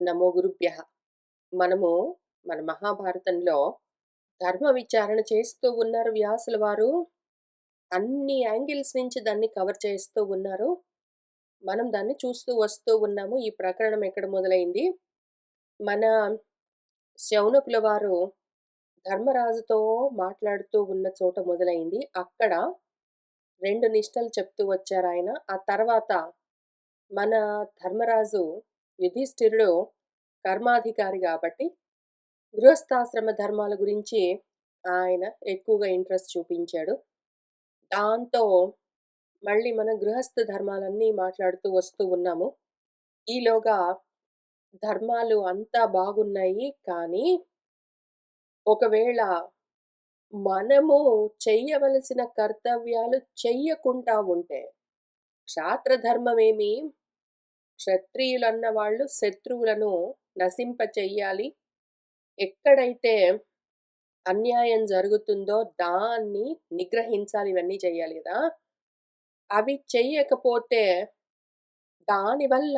నమో గురుభ్యః. మనము మన మహాభారతంలో ధర్మ విచారణ చేస్తూ ఉన్నారు వ్యాసుల వారు. అన్ని యాంగిల్స్ నుంచి దాన్ని కవర్ చేస్తూ ఉన్నారు. మనం దాన్ని చూస్తూ వస్తూ ఉన్నాము. ఈ ప్రకరణం ఎక్కడ మొదలైంది? మన శౌనకుల వారు ధర్మరాజుతో మాట్లాడుతూ ఉన్న చోట మొదలైంది. అక్కడ 2 నిష్టలు చెప్తూ వచ్చారాయన. ఆ తర్వాత మన ధర్మరాజు యుధిష్ఠిరుడు కర్మాధికారి గాబట్టి గృహస్థాశ్రమ ధర్మాల గురించి ఆయన ఎక్కువగా ఇంట్రెస్ట్ చూపించాడు. దాంతో మళ్ళీ మనం గృహస్థ ధర్మాలన్నీ మాట్లాడుతూ వస్తూ ఉన్నాము. ఈలోగా ధర్మాలు అంతా బాగున్నాయి. కానీ ఒకవేళ మనము చెయ్యవలసిన కర్తవ్యాలు చెయ్యకుండా ఉంటే, క్షాత్రధర్మమేమి క్షత్రియులన్న వాళ్ళు శత్రువులను నశింపచెయ్యాలి. ఎక్కడైతే అన్యాయం జరుగుతుందో దాన్ని నిగ్రహించాలి. ఇవన్నీ చెయ్యాలి గదా! అవి చెయ్యకపోతే దానివల్ల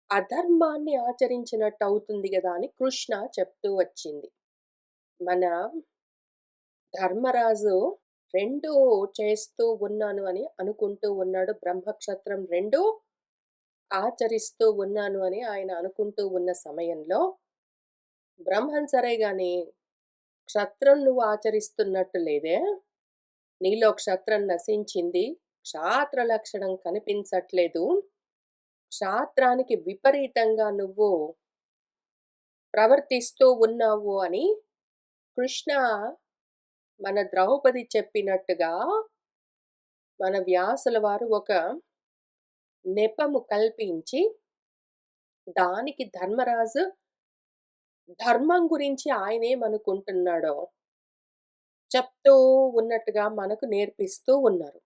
అధర్మాన్ని ఆచరించినట్టవుతుంది గదా! అని కృష్ణ చెప్తూ వచ్చింది. మన ధర్మరాజు 2 చేస్తూ ఉన్నాను అని అనుకుంటూ ఉన్నాడు. బ్రహ్మక్షత్రం 2 ఆచరిస్తూ ఉన్నాను అని ఆయన అనుకుంటూ ఉన్న సమయంలో, బ్రహ్మం సరే గాని క్షత్రం నువ్వు ఆచరిస్తున్నట్టు లేదే. నీలో క్షత్రం నశించింది. క్షాత్ర లక్షణం కనిపించట్లేదు. క్షాత్రానికి విపరీతంగా నువ్వు ప్రవర్తిస్తూ ఉన్నావు అని కృష్ణ మన ద్రౌపది చెప్పినట్టుగా మన వ్యాసుల వారు ఒక నెపము కల్పించి, దానికి ధర్మరాజు ధర్మం గురించి ఆయనేమనుకుంటున్నాడో చెప్తూ ఉన్నట్టుగా మనకు నేర్పిస్తూ ఉన్నారు.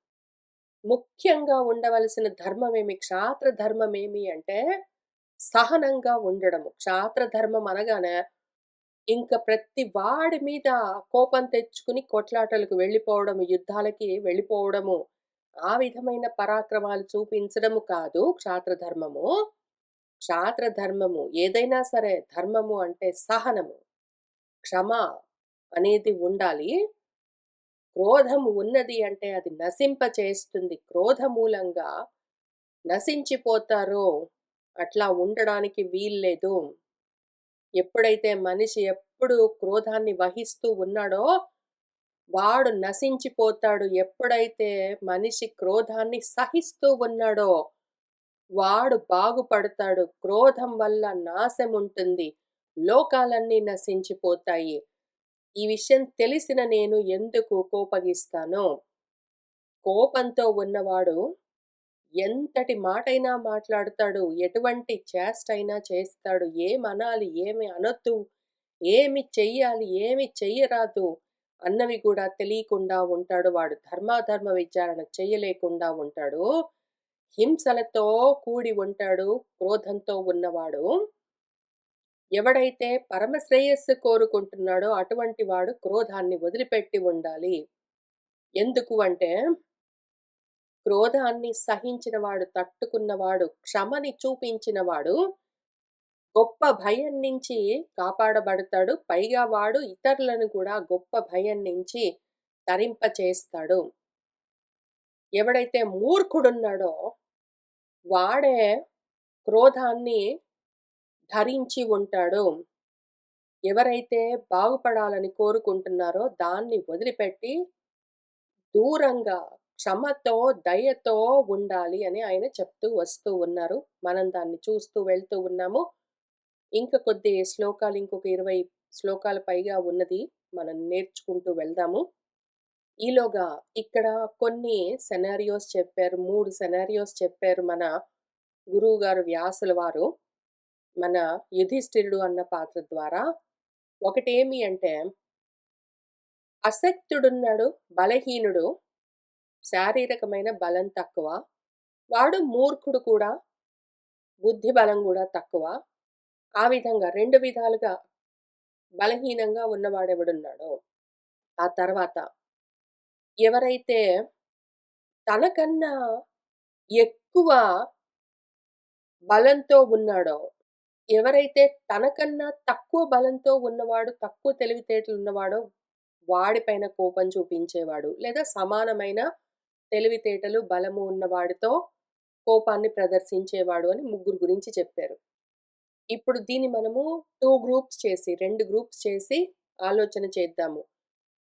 ముఖ్యంగా ఉండవలసిన ధర్మమేమి, క్షాత్ర ధర్మమేమి అంటే సహనంగా ఉండడము. క్షాత్ర ధర్మం అనగానే ఇంక ప్రతి వాడి మీద కోపం తెచ్చుకుని కొట్లాటలకు వెళ్ళిపోవడము, యుద్ధాలకి వెళ్ళిపోవడము, ఆ విధమైన పరాక్రమాలు చూపించడము కాదు క్షాత్రధర్మము. క్షాత్రధర్మము ఏదైనా సరే ధర్మము అంటే సహనము, క్షమ అనేది ఉండాలి. క్రోధము ఉన్నది అంటే అది నశింపచేస్తుంది. క్రోధ మూలంగా నశించిపోతారో అట్లా ఉండడానికి వీల్లేదు. ఎప్పుడైతే మనిషి ఎప్పుడు క్రోధాన్ని వహిస్తూ ఉన్నాడో వాడు నశించిపోతాడు. ఎప్పుడైతే మనిషి క్రోధాన్ని సహిస్తూ ఉన్నాడో వాడు బాగుపడతాడు. క్రోధం వల్ల నాశముంటుంది. లోకాలన్నీ నశించిపోతాయి. ఈ విషయం తెలిసిన నేను ఎందుకు కోపగిస్తాను? కోపంతో ఉన్నవాడు ఎంతటి మాటైనా మాట్లాడతాడు. ఎటువంటి చేష్టైనా చేస్తాడు. ఏమనాలి, ఏమి అనొద్దు, ఏమి చెయ్యాలి, ఏమి చెయ్యరాదు అన్నవి కూడా తెలియకుండా ఉంటాడు. వాడు ధర్మాధర్మ విచారణ చెయ్యలేకుండా ఉంటాడు. హింసలతో కూడి ఉంటాడు క్రోధంతో ఉన్నవాడు. ఎవడైతే పరమ శ్రేయస్సు కోరుకుంటున్నాడో అటువంటి వాడు క్రోధాన్ని వదిలిపెట్టి ఉండాలి. ఎందుకు అంటే క్రోధాన్ని సహించినవాడు, తట్టుకున్నవాడు, క్షమని చూపించినవాడు గొప్ప భయం నుంచి కాపాడబడతాడు. పైగా వాడు ఇతరులను కూడా గొప్ప భయం నుంచి తరింపచేస్తాడు. ఎవడైతే మూర్ఖుడున్నాడో వాడే క్రోధాన్ని ధరించి ఉంటాడు. ఎవరైతే బాగుపడాలని కోరుకుంటున్నారో దాన్ని వదిలిపెట్టి దూరంగా క్షమతో, దయతో ఉండాలి అని ఆయన చెప్తూ వస్తూ ఉన్నారు. మనం దాన్ని చూస్తూ వెళ్తూ ఉన్నాము. ఇంక కొద్ది శ్లోకాలు, ఇంకొక 20 శ్లోకాల పైగా ఉన్నది. మనం నేర్చుకుంటూ వెళ్దాము. ఈలోగా ఇక్కడ కొన్ని సెనారియోస్ చెప్పారు. 3 సెనారియోస్ చెప్పారు మన గురువుగారు వ్యాసుల వారు. మన యుధిష్ఠిరుడు అన్న పాత్ర ద్వారా. ఒకటేమి అంటే అశక్తుడున్నాడు, బలహీనుడు, శారీరకమైన బలం తక్కువ. వాడు మూర్ఖుడు కూడా, బుద్ధి బలం గూడా తక్కువ. ఆ విధంగా 2 విధాలుగా బలహీనంగా ఉన్నవాడెవడున్నాడో. ఆ తర్వాత ఎవరైతే తనకన్నా ఎక్కువ బలంతో ఉన్నాడో, ఎవరైతే తనకన్నా తక్కువ బలంతో ఉన్నవాడు, తక్కువ తెలివితేటలున్నవాడో వాడిపైన కోపం చూపించేవాడు. లేదా సమానమైన తెలివితేటలు, బలము ఉన్నవాడితో కోపాన్ని ప్రదర్శించేవాడు అని ముగ్గురు గురించి చెప్పారు. ఇప్పుడు దీన్ని మనము 2 గ్రూప్స్ చేసి ఆలోచన చేద్దాము.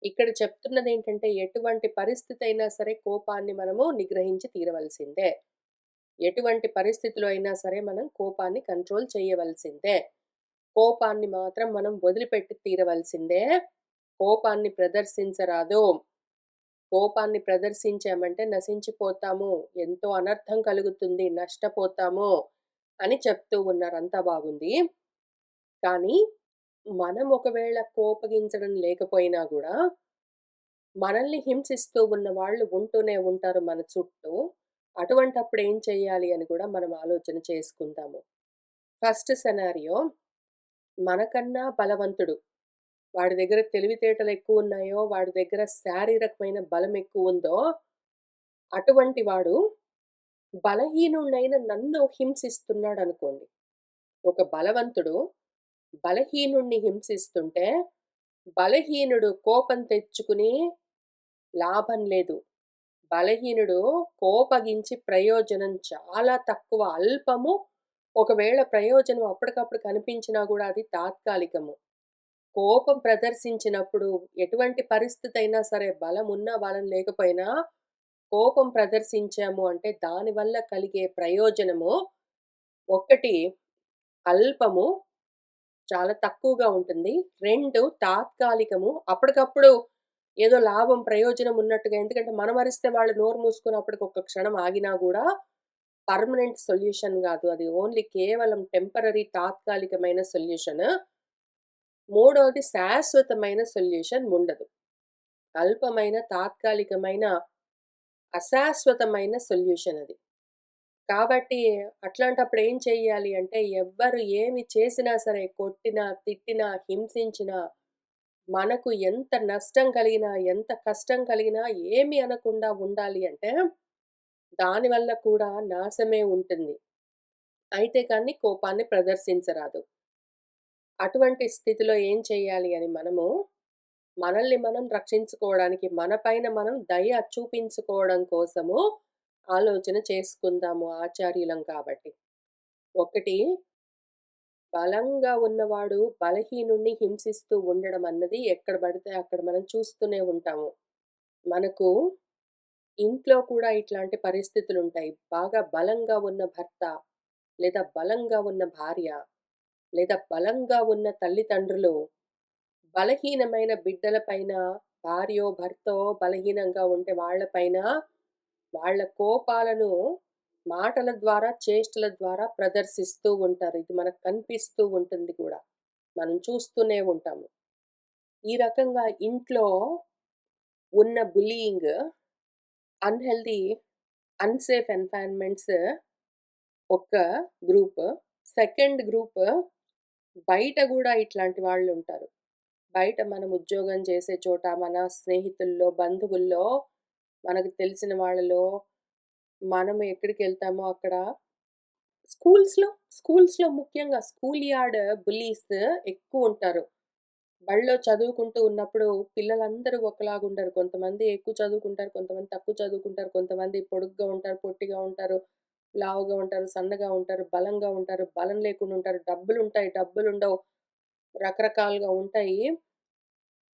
ఇక్కడ చెప్తున్నదేంటంటే ఎటువంటి పరిస్థితి అయినా సరే కోపాన్ని మనము నిగ్రహించి తీరవలసిందే. ఎటువంటి పరిస్థితిలో అయినా సరే మనం కోపాన్ని కంట్రోల్ చేయవలసిందే. కోపాన్ని మాత్రం మనం వదిలిపెట్టి తీరవలసిందే. కోపాన్ని ప్రదర్శించరాదు. కోపాన్ని ప్రదర్శించామంటే నశించిపోతాము. ఎంతో అనర్థం కలుగుతుంది. నష్టపోతాము అని చెప్తూ ఉన్నారు. అంతా బాగుంది. కానీ మనం ఒకవేళ కోపగించడం లేకపోయినా గూడా, మనల్ని హింసిస్తూ ఉన్న వాళ్ళు ఉంటూనే ఉంటారు మన చుట్టూ. అటువంటప్పుడు ఏం చేయాలి అని కూడా మనం ఆలోచన చేసుకుందాము. ఫస్ట్ సినారియో మనకన్నా బలవంతుడు. వాడి దగ్గర తెలివితేటలు ఎక్కువున్నాయో, వాడి దగ్గర శారీరకమైన బలం ఎక్కువుందో, అటువంటి వాడు బలహీనుడినైన నన్ను హింసిస్తున్నాడనుకోండి. ఒక బలవంతుడు బలహీనుడిని హింసిస్తుంటే, బలహీనుడు కోపం తెచ్చుకుని లాభం లేదు. బలహీనుడు కోపగించి ప్రయోజనం చాలా తక్కువ, అల్పము. ఒకవేళ ప్రయోజనం అప్పటికప్పుడు కనిపించినా గూడా అది తాత్కాలికము. కోపం ప్రదర్శించినప్పుడు ఎటువంటి పరిస్థితి అయినా సరే బలమున్నా, బలం లేకపోయినా కోపం ప్రదర్శించాము అంటే దానివల్ల కలిగే ప్రయోజనము 1 అల్పము, చాలా తక్కువగా ఉంటుంది. 2 తాత్కాలికము. అప్పటికప్పుడు ఏదో లాభం, ప్రయోజనం ఉన్నట్టుగా ఎందుకంటే మనం అరిస్తే వాళ్ళు నోరు మూసుకొని అప్పటికొక క్షణం ఆగినా గూడా పర్మనెంట్ సొల్యూషన్ గాదు. అది ఓన్లీ కేవలం టెంపరరీ తాత్కాలికమైన సొల్యూషన్. మూడోది శాశ్వతమైన సొల్యూషన్ ఉండదు. అల్పమైన, తాత్కాలికమైన, అశాశ్వతమైన సొల్యూషన్ అది. కాబట్టి అట్లాంటప్పుడు ఏం చెయ్యాలి అంటే ఎవ్వరు ఏమి చేసినా సరే కొట్టినా, తిట్టినా, హింసించినా, మనకు ఎంత నష్టం కలిగినా, ఎంత కష్టం కలిగినా ఏమి అనకుండా ఉండాలి అంటే దానివల్ల కూడా నాశమే ఉంటుంది. అయితే కానీ కోపాన్ని ప్రదర్శించరాదు. అటువంటి స్థితిలో ఏం చేయాలి అని మనల్ని మనం రక్షించుకోవడానికి, మన పైన మనం దయ చూపించుకోవడం కోసము ఆలోచన చేసుకుందాము ఆచార్యులం కాబట్టి. ఒకటి బలంగా ఉన్నవాడు బలహీనుడిని హింసిస్తూ ఉండడం అన్నది ఎక్కడ పడితే అక్కడ మనం చూస్తూనే ఉంటాము. మనకు ఇంట్లో కూడా ఇట్లాంటి పరిస్థితులుంటాయి. బాగా బలంగా ఉన్న భర్త, లేదా బలంగా ఉన్న భార్య, లేదా బలంగా ఉన్న తల్లిదండ్రులు బలహీనమైన బిడ్డల పైన భార్యో, భర్తో బలహీనంగా ఉంటే వాళ్ళ పైన వాళ్ళ కోపాలను మాటల ద్వారా, చేష్టల ద్వారా ప్రదర్శిస్తూ ఉంటారు. ఇది మనకు కనిపిస్తూ ఉంటుంది కూడా. మనం చూస్తూనే ఉంటాము. ఈ రకంగా ఇంట్లో ఉన్న బుల్లీయింగ్, అన్‌హెల్తీ, అన్‌సేఫ్ ఎన్వైర్న్‌మెంట్స్ ఒక గ్రూప్. సెకండ్ గ్రూప్ బయట గూడా ఇట్లాంటి వాళ్ళుంటారు. బయట మనం ఉద్యోగం చేసే చోట, మన స్నేహితుల్లో, బంధువుల్లో, మనకు తెలిసిన వాళ్ళలో, మనం ఎక్కడికెళ్తామో అక్కడ స్కూల్స్‌లో ముఖ్యంగా స్కూల్ యార్డ్ బుల్లీస్ ఎక్కువుంటారు. బడిలో చదువుకుంటూ ఉన్నప్పుడు పిల్లలందరూ ఒకలాగుండరు. కొంతమంది ఎక్కువ చదువుకుంటారు, కొంతమంది తక్కువ చదువుకుంటారు, కొంతమంది పొడుగ్గా ఉంటారు, పొట్టిగా ఉంటారు, లావుగా ఉంటారు, సన్నగా ఉంటారు, బలంగా ఉంటారు, బలం లేకుండా ఉంటారు, డబ్బులుంటాయి, డబ్బులుండవు. రకరకాలుగా ఉంటాయి.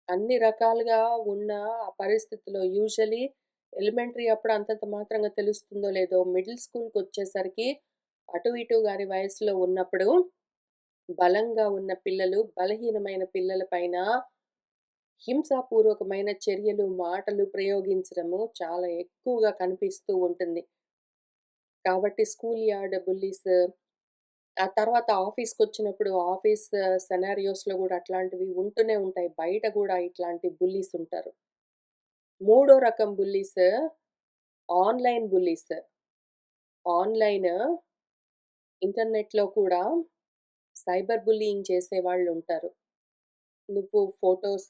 అన్ని రకాలుగా ఉన్న ఆ పరిస్థితిలో యూజువల్లీ ఎలిమెంటరీ అప్పుడు అంతంత మాత్రంగా తెలుస్తుందో లేదో, మిడిల్ స్కూల్‌కొచ్చేసరికి అటు ఇటు గాని వయసులో ఉన్నప్పుడు బలంగా ఉన్న పిల్లలు, బలహీనమైన పిల్లల పైన హింసాపూర్వకమైన చర్యలు, మాటలు ప్రయోగించడము చాలా ఎక్కువగా కనిపిస్తూ ఉంటుంది. కాబట్టి స్కూల్ యార్డ్ బుల్లీస్, ఆ తర్వాత ఆఫీస్‌కొచ్చినప్పుడు ఆఫీస్ సినారియోస్‌లో గూడా అట్లాంటివి ఉంటూనే ఉంటాయి. బయట గూడా ఇట్లాంటి బుల్లీస్ ఉంటారు. మూడో రకం బుల్లీస్ ఆన్‌లైన్ బుల్లీస్. ఆన్‌లైన్ ఇంటర్నెట్‌లో కూడా సైబర్ బుల్లీయింగ్ చేసేవాళ్ళుంటారు. నువ్వు ఫోటోస్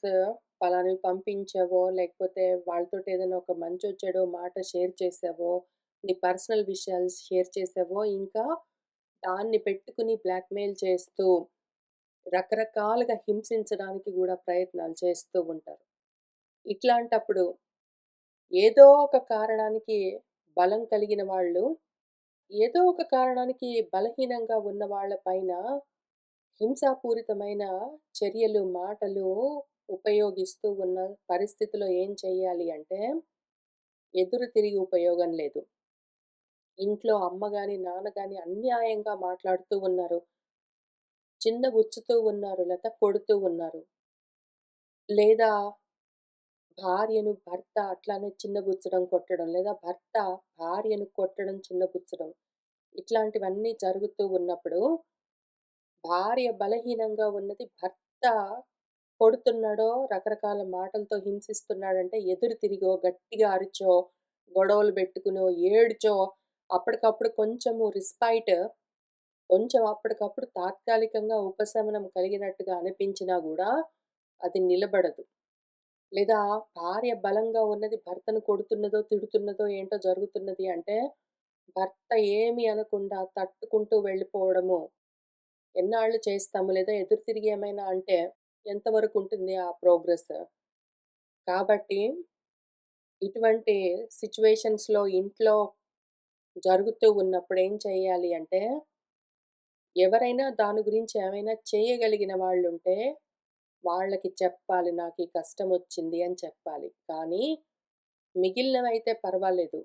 పలానవి పంపించావో, లేకపోతే వాళ్ళతోటి ఏదైనా ఒక మంచో, చెడో మాట షేర్ చేశావో, నీ పర్సనల్ విషయాలు షేర్ చేశావో, ఇంకా దాన్ని పెట్టుకుని బ్లాక్‌మెయిల్ చేస్తూ, రకరకాలుగా హింసించడానికి గూడా ప్రయత్నాలు చేస్తూ ఉంటారు. ఇట్లాంటప్పుడు ఏదో ఒక కారణానికి బలం కలిగిన వాళ్ళు, ఏదో ఒక కారణానికి బలహీనంగా ఉన్న వాళ్ళ పైన హింసాపూరితమైన చర్యలు, మాటలు ఉపయోగిస్తూ ఉన్న పరిస్థితిలో ఏం చేయాలి అంటే, ఎదురు తిరిగి ఉపయోగం లేదు. ఇంట్లో అమ్మ గాని, నాన్న గాని అన్యాయంగా మాట్లాడుతూ ఉన్నారు. చిన్నబుచ్చుతూ ఉన్నారు, లేతే కొడుతూ ఉన్నారు. లేదా భార్యను భర్త అట్లానే చిన్నబుచ్చడం, కొట్టడం. లేదా భర్త భార్యను కొట్టడం, చిన్నబుచ్చడం. ఇట్లాంటివన్నీ జరుగుతూ ఉన్నప్పుడు, భార్య బలహీనంగా ఉన్నది భర్త కొడుతున్నాడో, రకరకాల మాటలతో హింసిస్తున్నాడంటే ఎదురు తిరిగో, గట్టిగా అరిచో, గొడవలు బెట్టుకునో, ఏడ్చో, అప్పటికప్పుడు కొంచెము రెస్పైట్ కొంచెం అప్పటికప్పుడు తాత్కాలికంగా ఉపశమనం కలిగినట్టుగా అనిపించినా గూడా, అది నిలబడదు. లేదా భార్య బలంగా ఉన్నది భర్తను కొడుతున్నదో, తిడుతున్నదో ఏంటో జరుగుతున్నది అంటే, భర్త ఏమి అనకుండా తట్టుకుంటూ వెళ్ళిపోవడము. ఎన్నాళ్ళు చేస్తాము? లేదా ఎదురు తిరిగి ఏమైనా అంటే ఎంతవరకుంటుంది ఆ ప్రోగ్రెస్? కాబట్టి ఇటువంటి సిట్యుయేషన్స్‌లో ఇంట్లో జరుగుతూ ఉన్నప్పుడు ఏం చేయాలి అంటే, ఎవరైనా దాని గురించి ఏమైనా చేయగలిగిన వాళ్ళుంటే వాళ్ళకి చెప్పాలి. నాకీ కష్టమొచ్చింది అని చెప్పాలి. కానీ మిగిలినవైతే పర్వాలేదు.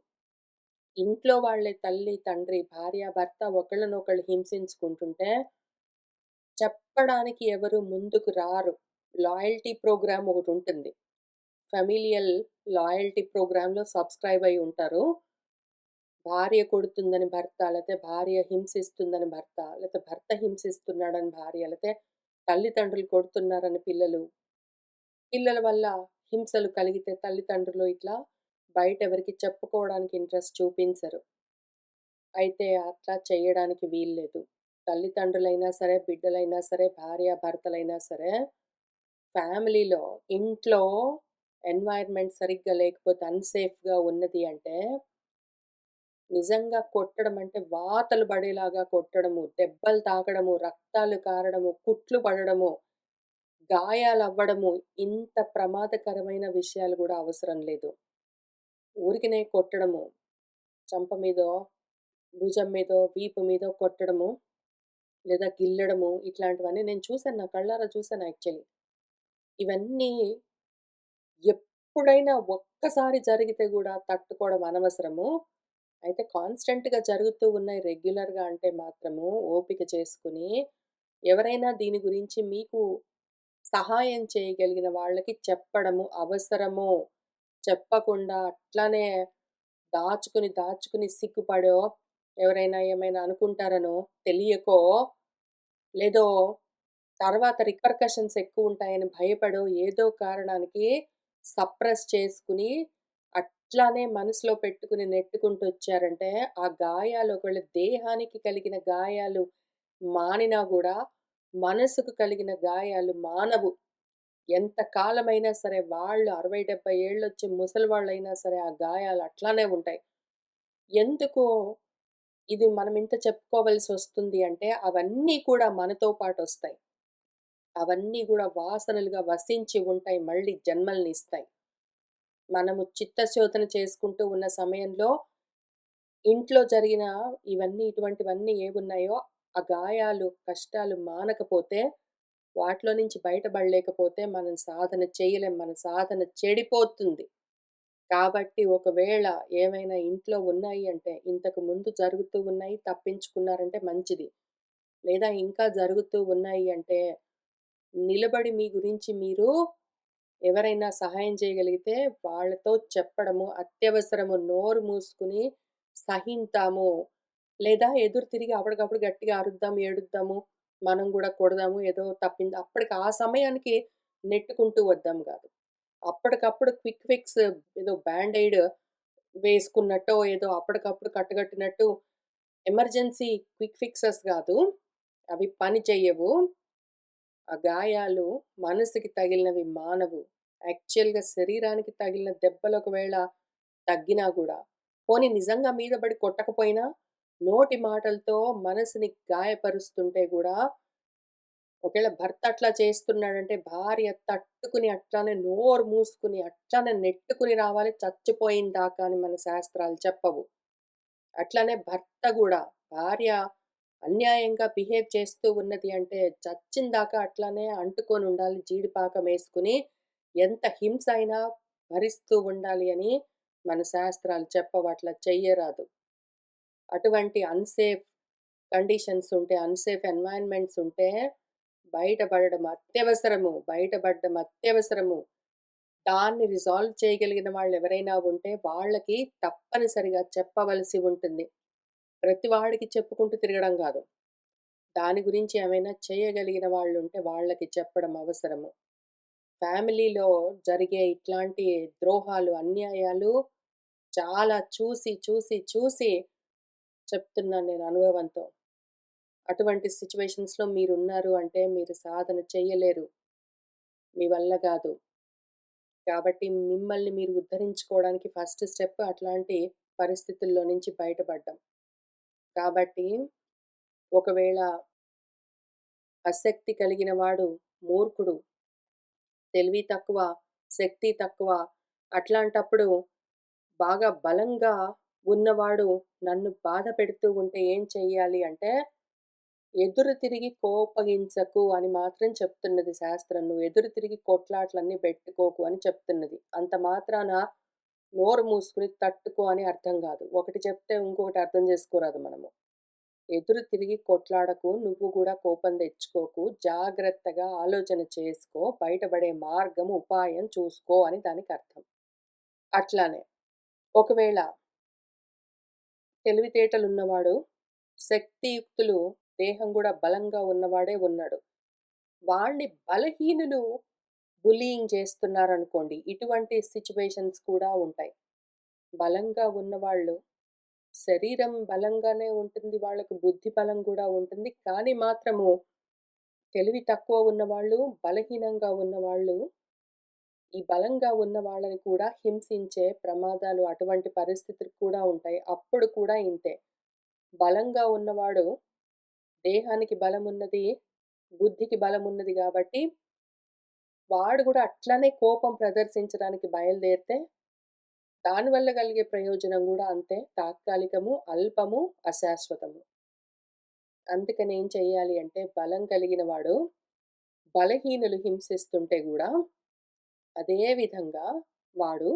ఇంట్లో వాళ్ళే తల్లి, తండ్రి, భార్య, భర్త ఒకళ్ళనొకళ్ళు హింసించుకుంటుంటే చెప్పడానికి ఎవరు ముందుకు రారు. లాయల్టీ ప్రోగ్రామ్ ఒకటుంటుంది. ఫెమిలియల్ లాయల్టీ ప్రోగ్రామ్‌లో సబ్‌స్క్రైబ్ అయ్యి ఉంటారు. భార్య కొడుతుందని భర్త, లేతే భార్య హింసిస్తుందని భర్త, లేతే భర్త హింసిస్తున్నాడని భార్య, లేతే తల్లిదండ్రులు కొడుతున్నారని పిల్లలు. పిల్లల వల్ల హింసలు కలిగితే తల్లిదండ్రులు ఇట్లా బయటెవరికీ చెప్పుకోవడానికి ఇంట్రెస్ట్ చూపించరు. అయితే అట్లా చేయడానికి వీల్లేదు. తల్లిదండ్రులైనా సరే, బిడ్డలైనా సరే, భార్యాభర్తలైనా సరే, ఫ్యామిలీలో, ఇంట్లో ఎన్వైర్న్‌మెంట్ సరిగ్గా లేకపోతే అన్‌సేఫ్‌గా ఉన్నది అంటే, నిజంగా కొట్టడం అంటే వాతలు పడేలాగా కొట్టడము, దెబ్బలు తాకడము, రక్తాలు కారడము, కుట్లు పడడము, గాయాలవ్వడము, ఇంత ప్రమాదకరమైన విషయాలు గూడా అవసరం లేదు. ఊరికనే కొట్టడము, చెంప మీదో, భుజం మీదో, వీపు మీదో కొట్టడము, లేదా గిల్లడము ఇట్లాంటివన్నీ నేను చూసాను. నా కళ్ళారా చూసాను యాక్చువల్లీ. ఇవన్నీ ఎప్పుడైనా ఒక్కసారి జరిగితే గూడా తట్టుకోవడం అనవసరము. అయితే కాన్స్టెంట్‌గా జరుగుతూ ఉన్నాయి రెగ్యులర్‌గా అంటే మాత్రము ఓపిక చేసుకొని, ఎవరైనా దీని గురించి మీకు సహాయం చేయగలిగిన వాళ్ళకి చెప్పడము అవసరము. చెప్పకుండా అట్లానే దాచుకుని, దాచుకుని సిగ్గుపడో, ఎవరైనా ఏమైనా అనుకుంటారనో, తెలియకో, లేదో తర్వాత రిపర్కషన్స్ ఎక్కువుంటాయని భయపడో, ఏదో కారణానికి సప్రెస్ చేసుకుని, అట్లానే మనసులో పెట్టుకుని నెట్టుకుంటొచ్చారంటే, ఆ గాయాలు ఒకవేళ దేహానికి కలిగిన గాయాలు మానినా గూడా, మనసుకు కలిగిన గాయాలు మానవు. ఎంత కాలమైనా సరే వాళ్ళు 60, 70 ఏళ్ళొచ్చి ముసలివాళ్ళైనా సరే ఆ గాయాలు అట్లానే ఉంటాయి. ఎందుకు ఇది మనం ఇంత చెప్పుకోవాల్సొస్తుంది అంటే, అవన్నీ కూడా మనతో పాటొస్తాయి. అవన్నీ గూడా వాసనలుగా వసించి ఉంటాయి. మళ్ళీ జన్మలనిస్తాయి. మనము చిత్తశోధన చేసుకుంటూ ఉన్న సమయంలో ఇంట్లో జరిగిన ఇటువంటివన్నీ ఏవున్నాయో, ఆ గాయాలు, కష్టాలు మానకపోతే, వాటిలో నుంచి బయటపడలేకపోతే మనం సాధన చేయలేం. మన సాధన చెడిపోతుంది. కాబట్టి ఒకవేళ ఏమైనా ఇంట్లో ఉన్నాయి అంటే, ఇంతకు ముందు జరుగుతూ ఉన్నాయి, తప్పించుకున్నారంటే మంచిది. లేదా ఇంకా జరుగుతూ ఉన్నాయి అంటే, నిలబడి మీ గురించి మీరు ఎవరైనా సహాయం చేయగలిగితే వాళ్ళతో చెప్పడము, అత్యవసరము నోరు మూసుకొని సహింతాము. లేదా ఎదురు తిరిగి అప్పటికప్పుడు గట్టిగా అరుద్దాం, ఏడుద్దాము, మనం గూడా కొడదాము, ఏదో తప్పింది అప్పటికి ఆ సమయానికి నెట్టుకుంటూ వద్దాం గాదు. అప్పటికప్పుడు క్విక్ ఫిక్స్ ఏదో బ్యాండ్ ఎయిడ్ వేసుకున్నట్టో, ఏదో అప్పటికప్పుడు కట్టగట్టినట్టు ఎమర్జెన్సీ క్విక్ ఫిక్సెస్ గాదు. అవి పని చెయ్యవు. ఆ గాయాలు మనసుకి తగిలినవి మానవు. యాక్చువల్‌గా శరీరానికి తగిలిన దెబ్బలు ఒకవేళ తగ్గినా గూడా, పోనీ నిజంగా మీద పడి కొట్టకపోయినా, నోటి మాటలతో మనసుని గాయపరుస్తుంటే గూడా ఒకవేళ భర్త అట్లా చేస్తున్నాడంటే భార్య తట్టుకుని అట్లానే నోరు మూసుకుని అట్లానే నెట్టుకుని రావాలి చచ్చిపోయిన దాకా అని మన శాస్త్రాలు చెప్పవు. అట్లానే భర్త గూడా భార్య అన్యాయంగా బిహేవ్ చేస్తూ ఉన్నది అంటే చచ్చిందాకా అట్లానే అంటుకొనుండాలి జీడిపాకమేసుకుని. ఎంత హింస అయినా భరిస్తూ ఉండాలి అని మన శాస్త్రాలు చెప్పవు. అట్లా చెయ్యరాదు. అటువంటి అన్‌సేఫ్ కండిషన్స్ ఉంటే, అన్‌సేఫ్ ఎన్వైర్న్‌మెంట్స్ ఉంటే బయటపడడం అత్యవసరము. బయటపడడం అత్యవసరము. దాన్ని రిజాల్వ్ చేయగలిగిన వాళ్ళెవరైనా ఉంటే వాళ్ళకి తప్పనిసరిగా చెప్పవలసి ఉంటుంది. ప్రతి వాడికి చెప్పుకుంటూ తిరగడం గాదు. దాని గురించి ఏమైనా చేయగలిగిన వాళ్ళుంటే వాళ్ళకి చెప్పడం అవసరము. ఫ్యామిలీలో జరిగే ఇట్లాంటి ద్రోహాలు, అన్యాయాలు చాలా చూసి, చూసి, చూసి చెప్తున్నాను నేను అనుభవంతో. అటువంటి సిట్యుయేషన్స్‌లో మీరున్నారు అంటే మీరు సాధన చెయ్యలేరు. మీ వల్ల గాదు. కాబట్టి మిమ్మల్ని మీరు ఉద్ధరించుకోవడానికి ఫస్ట్ స్టెప్ అట్లాంటి పరిస్థితుల్లో నుంచి బయటపడ్డం. కాబట్టి ఒకవేళ ఆసక్తి కలిగిన వాడు మూర్ఖుడు, తెలివి తక్కువ, శక్తి తక్కువ అట్లాంటప్పుడు బాగా బలంగా ఉన్నవాడు నన్ను బాధ పెడుతూ ఉంటే ఏం చెయ్యాలి అంటే, ఎదురు తిరిగి కోపగించకు అని మాత్రం చెప్తున్నది శాస్త్రం. నువ్వు ఎదురు తిరిగి కొట్లాటలన్నీ పెట్టుకోకు అని చెప్తున్నది. అంత మాత్రాన నోరు మూసుకొని తట్టుకో అని అర్థం గాదు. ఒకటి చెప్తే ఇంకొకటి అర్థం చేసుకోరాదు మనము. ఎదురు తిరిగి కొట్లాడకు, నువ్వు గూడా కోపం తెచ్చుకోకు, జాగ్రత్తగా ఆలోచన చేసుకో, బయటపడే మార్గం, ఉపాయం చూసుకో అని దానికర్థం. అట్లానే ఒకవేళ తెలివితేటలున్నవాడు, శక్తియుక్తులు దేహం గూడా బలంగా ఉన్నవాడే ఉన్నాడు. వాడిని బలహీనులు బుల్లీయింగ్ చేస్తున్నారనుకోండి, ఇటువంటి సిట్యుయేషన్స్ కూడా ఉంటాయి. బలంగా ఉన్నవాళ్ళు శరీరం బలంగానే ఉంటుంది. వాళ్ళకి బుద్ధి బలం గూడా ఉంటుంది. కానీ మాత్రము తెలివి తక్కువ ఉన్నవాళ్ళు, బలహీనంగా ఉన్నవాళ్ళు, ఈ బలంగా ఉన్న వాళ్ళని కూడా హింసించే ప్రమాదాలు అటువంటి పరిస్థితులు కూడా ఉంటాయి. అప్పుడు కూడా ఇంతే. బలంగా ఉన్నవాడు దేహానికి బలమున్నది, బుద్ధికి బలమున్నది గాబట్టి, వాడు గూడా అట్లనే కోపం ప్రదర్శించడానికి బయలుదేరితే, దానివల్ల కలిగే ప్రయోజనం గూడా అంతే తాత్కాలికము, అల్పము, అశాశ్వతము. అందుకని ఏం చెయ్యాలి అంటే, బలం కలిగిన వాడు బలహీనులు హింసిస్తుంటే గూడా, అదే విధంగా వాడు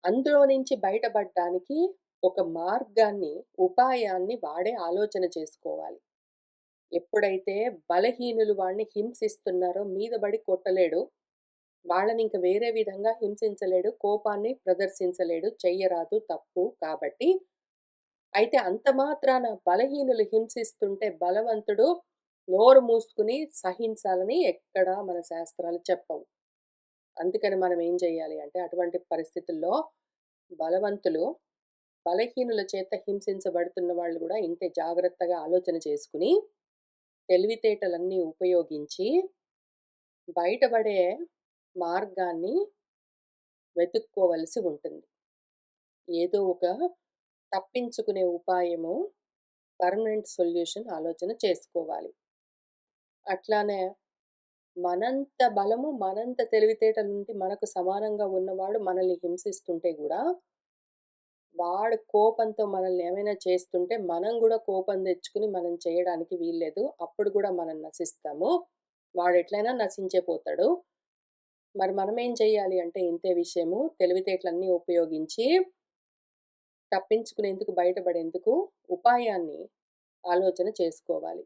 అందులో నుంచి బయటపడ్డానికి ఒక మార్గాన్ని, ఉపాయాన్ని వాడే ఆలోచన చేసుకోవాలి. ఎప్పుడైతే బలహీనులు వాడిని హింసిస్తున్నారో మీద బడి కొట్టలేడు. వాళ్ళనింక వేరే విధంగా హింసించలేడు. కోపాన్ని ప్రదర్శించలేడు. చెయ్యరాదు తప్పు కాబట్టి. అయితే అంత మాత్రాన బలహీనులు హింసిస్తుంటే బలవంతుడు నోరు మూసుకొని సహించాలని ఎక్కడా మన శాస్త్రాలు చెప్పవు. అందుకని మనం ఏం జేయాలి అంటే అటువంటి పరిస్థితుల్లో బలవంతులు బలహీనుల చేత హింసించబడుతున్న వాళ్ళు గూడా ఇంతే జాగ్రత్తగా ఆలోచన చేసుకొని, తెలివితేటలన్నీ ఉపయోగించి బయటపడే మార్గాన్ని వెతుక్కోవలసి ఉంటుంది. ఏదో ఒక తప్పించుకునే ఉపాయము, పర్మనెంట్ సొల్యూషన్ ఆలోచన చేసుకోవాలి. అట్లానే మనంత బలము, మనంత తెలివితేటలుండి మనకు సమానంగా ఉన్నవాడు మనల్ని హింసిస్తుంటే గూడా, వాడు కోపంతో మనల్ని ఏమైనా చేస్తుంటే, మనం గూడా కోపం తెచ్చుకొని మనం చేయడానికి వీల్లేదు. అప్పుడు గూడా మనం నశిస్తాము. వాడెట్లైనా నశించే పోతాడు. మరి మనమేం చెయ్యాలి అంటే ఇంతే విషయము. తెలివితేటలన్నీ ఉపయోగించి తప్పించుకునేందుకు, బయటపడేందుకు ఉపాయాన్ని ఆలోచన చేసుకోవాలి.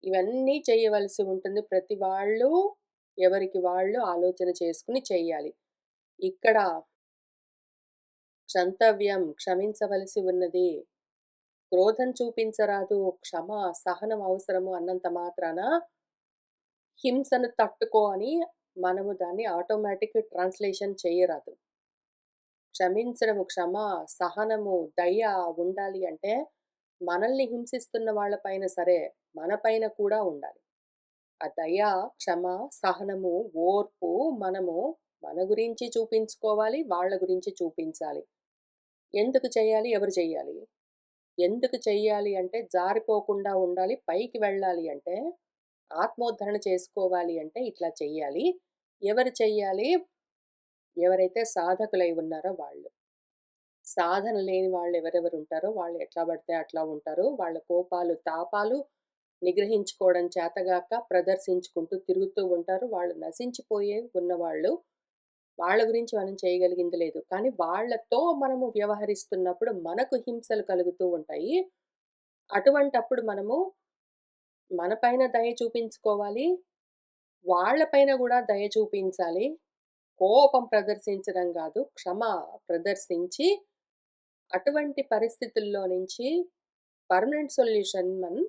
ఇవన్నీ చేయవలసి ఉంటుంది. ప్రతి వాళ్ళు ఎవరికి వాళ్ళు ఆలోచన చేసుకొని చెయ్యాలి. ఇక్కడ క్షంతవ్యం క్షమించవలసి ఉన్నది. క్రోధం చూపించరాదు, క్షమ, సహనం అవసరము అన్నంత మాత్రాన హింసను తట్టుకో అని మనము దాన్ని ఆటోమేటిక్ ట్రాన్స్‌లేషన్ చెయ్యరాదు. క్షమించడము, క్షమ, సహనము, దయ ఉండాలి అంటే మనల్ని హింసిస్తున్న వాళ్ళ పైన సరే, మన పైన కూడా ఉండాలి. ఆ దయ, క్షమ, సహనము, ఓర్పు మనము మన గురించి చూపించుకోవాలి. వాళ్ళ గురించి చూపించాలి. ఎందుకు చేయాలి? ఎవరు చెయ్యాలి? ఎందుకు చెయ్యాలి అంటే జారిపోకుండా ఉండాలి. పైకి వెళ్ళాలి అంటే, ఆత్మోద్ధరణ చేసుకోవాలి అంటే ఇట్లా చెయ్యాలి. ఎవరు చెయ్యాలి? ఎవరైతే సాధకులై ఉన్నారో వాళ్ళు. సాధన లేని వాళ్ళు ఎవరెవరుంటారో వాళ్ళు ఎట్లా పడితే అట్లా ఉంటారు. వాళ్ళ కోపాలు, తాపాలు నిగ్రహించుకోవడం చేతగాక ప్రదర్శించుకుంటూ తిరుగుతూ ఉంటారు. వాళ్ళు నశించిపోయే ఉన్నవాళ్ళు. వాళ్ళ గురించి మనం చేయగలిగింది లేదు. కానీ వాళ్ళతో మనము వ్యవహరిస్తున్నప్పుడు మనకు హింసలు కలుగుతూ ఉంటాయి. అటువంటప్పుడు మనము మన పైన దయ చూపించుకోవాలి. వాళ్ళ పైన గూడా దయ చూపించాలి. కోపం ప్రదర్శించడం గాదు. క్షమ ప్రదర్శించి అటువంటి పరిస్థితుల్లో నుంచి పర్మనెంట్ సొల్యూషన్ మనం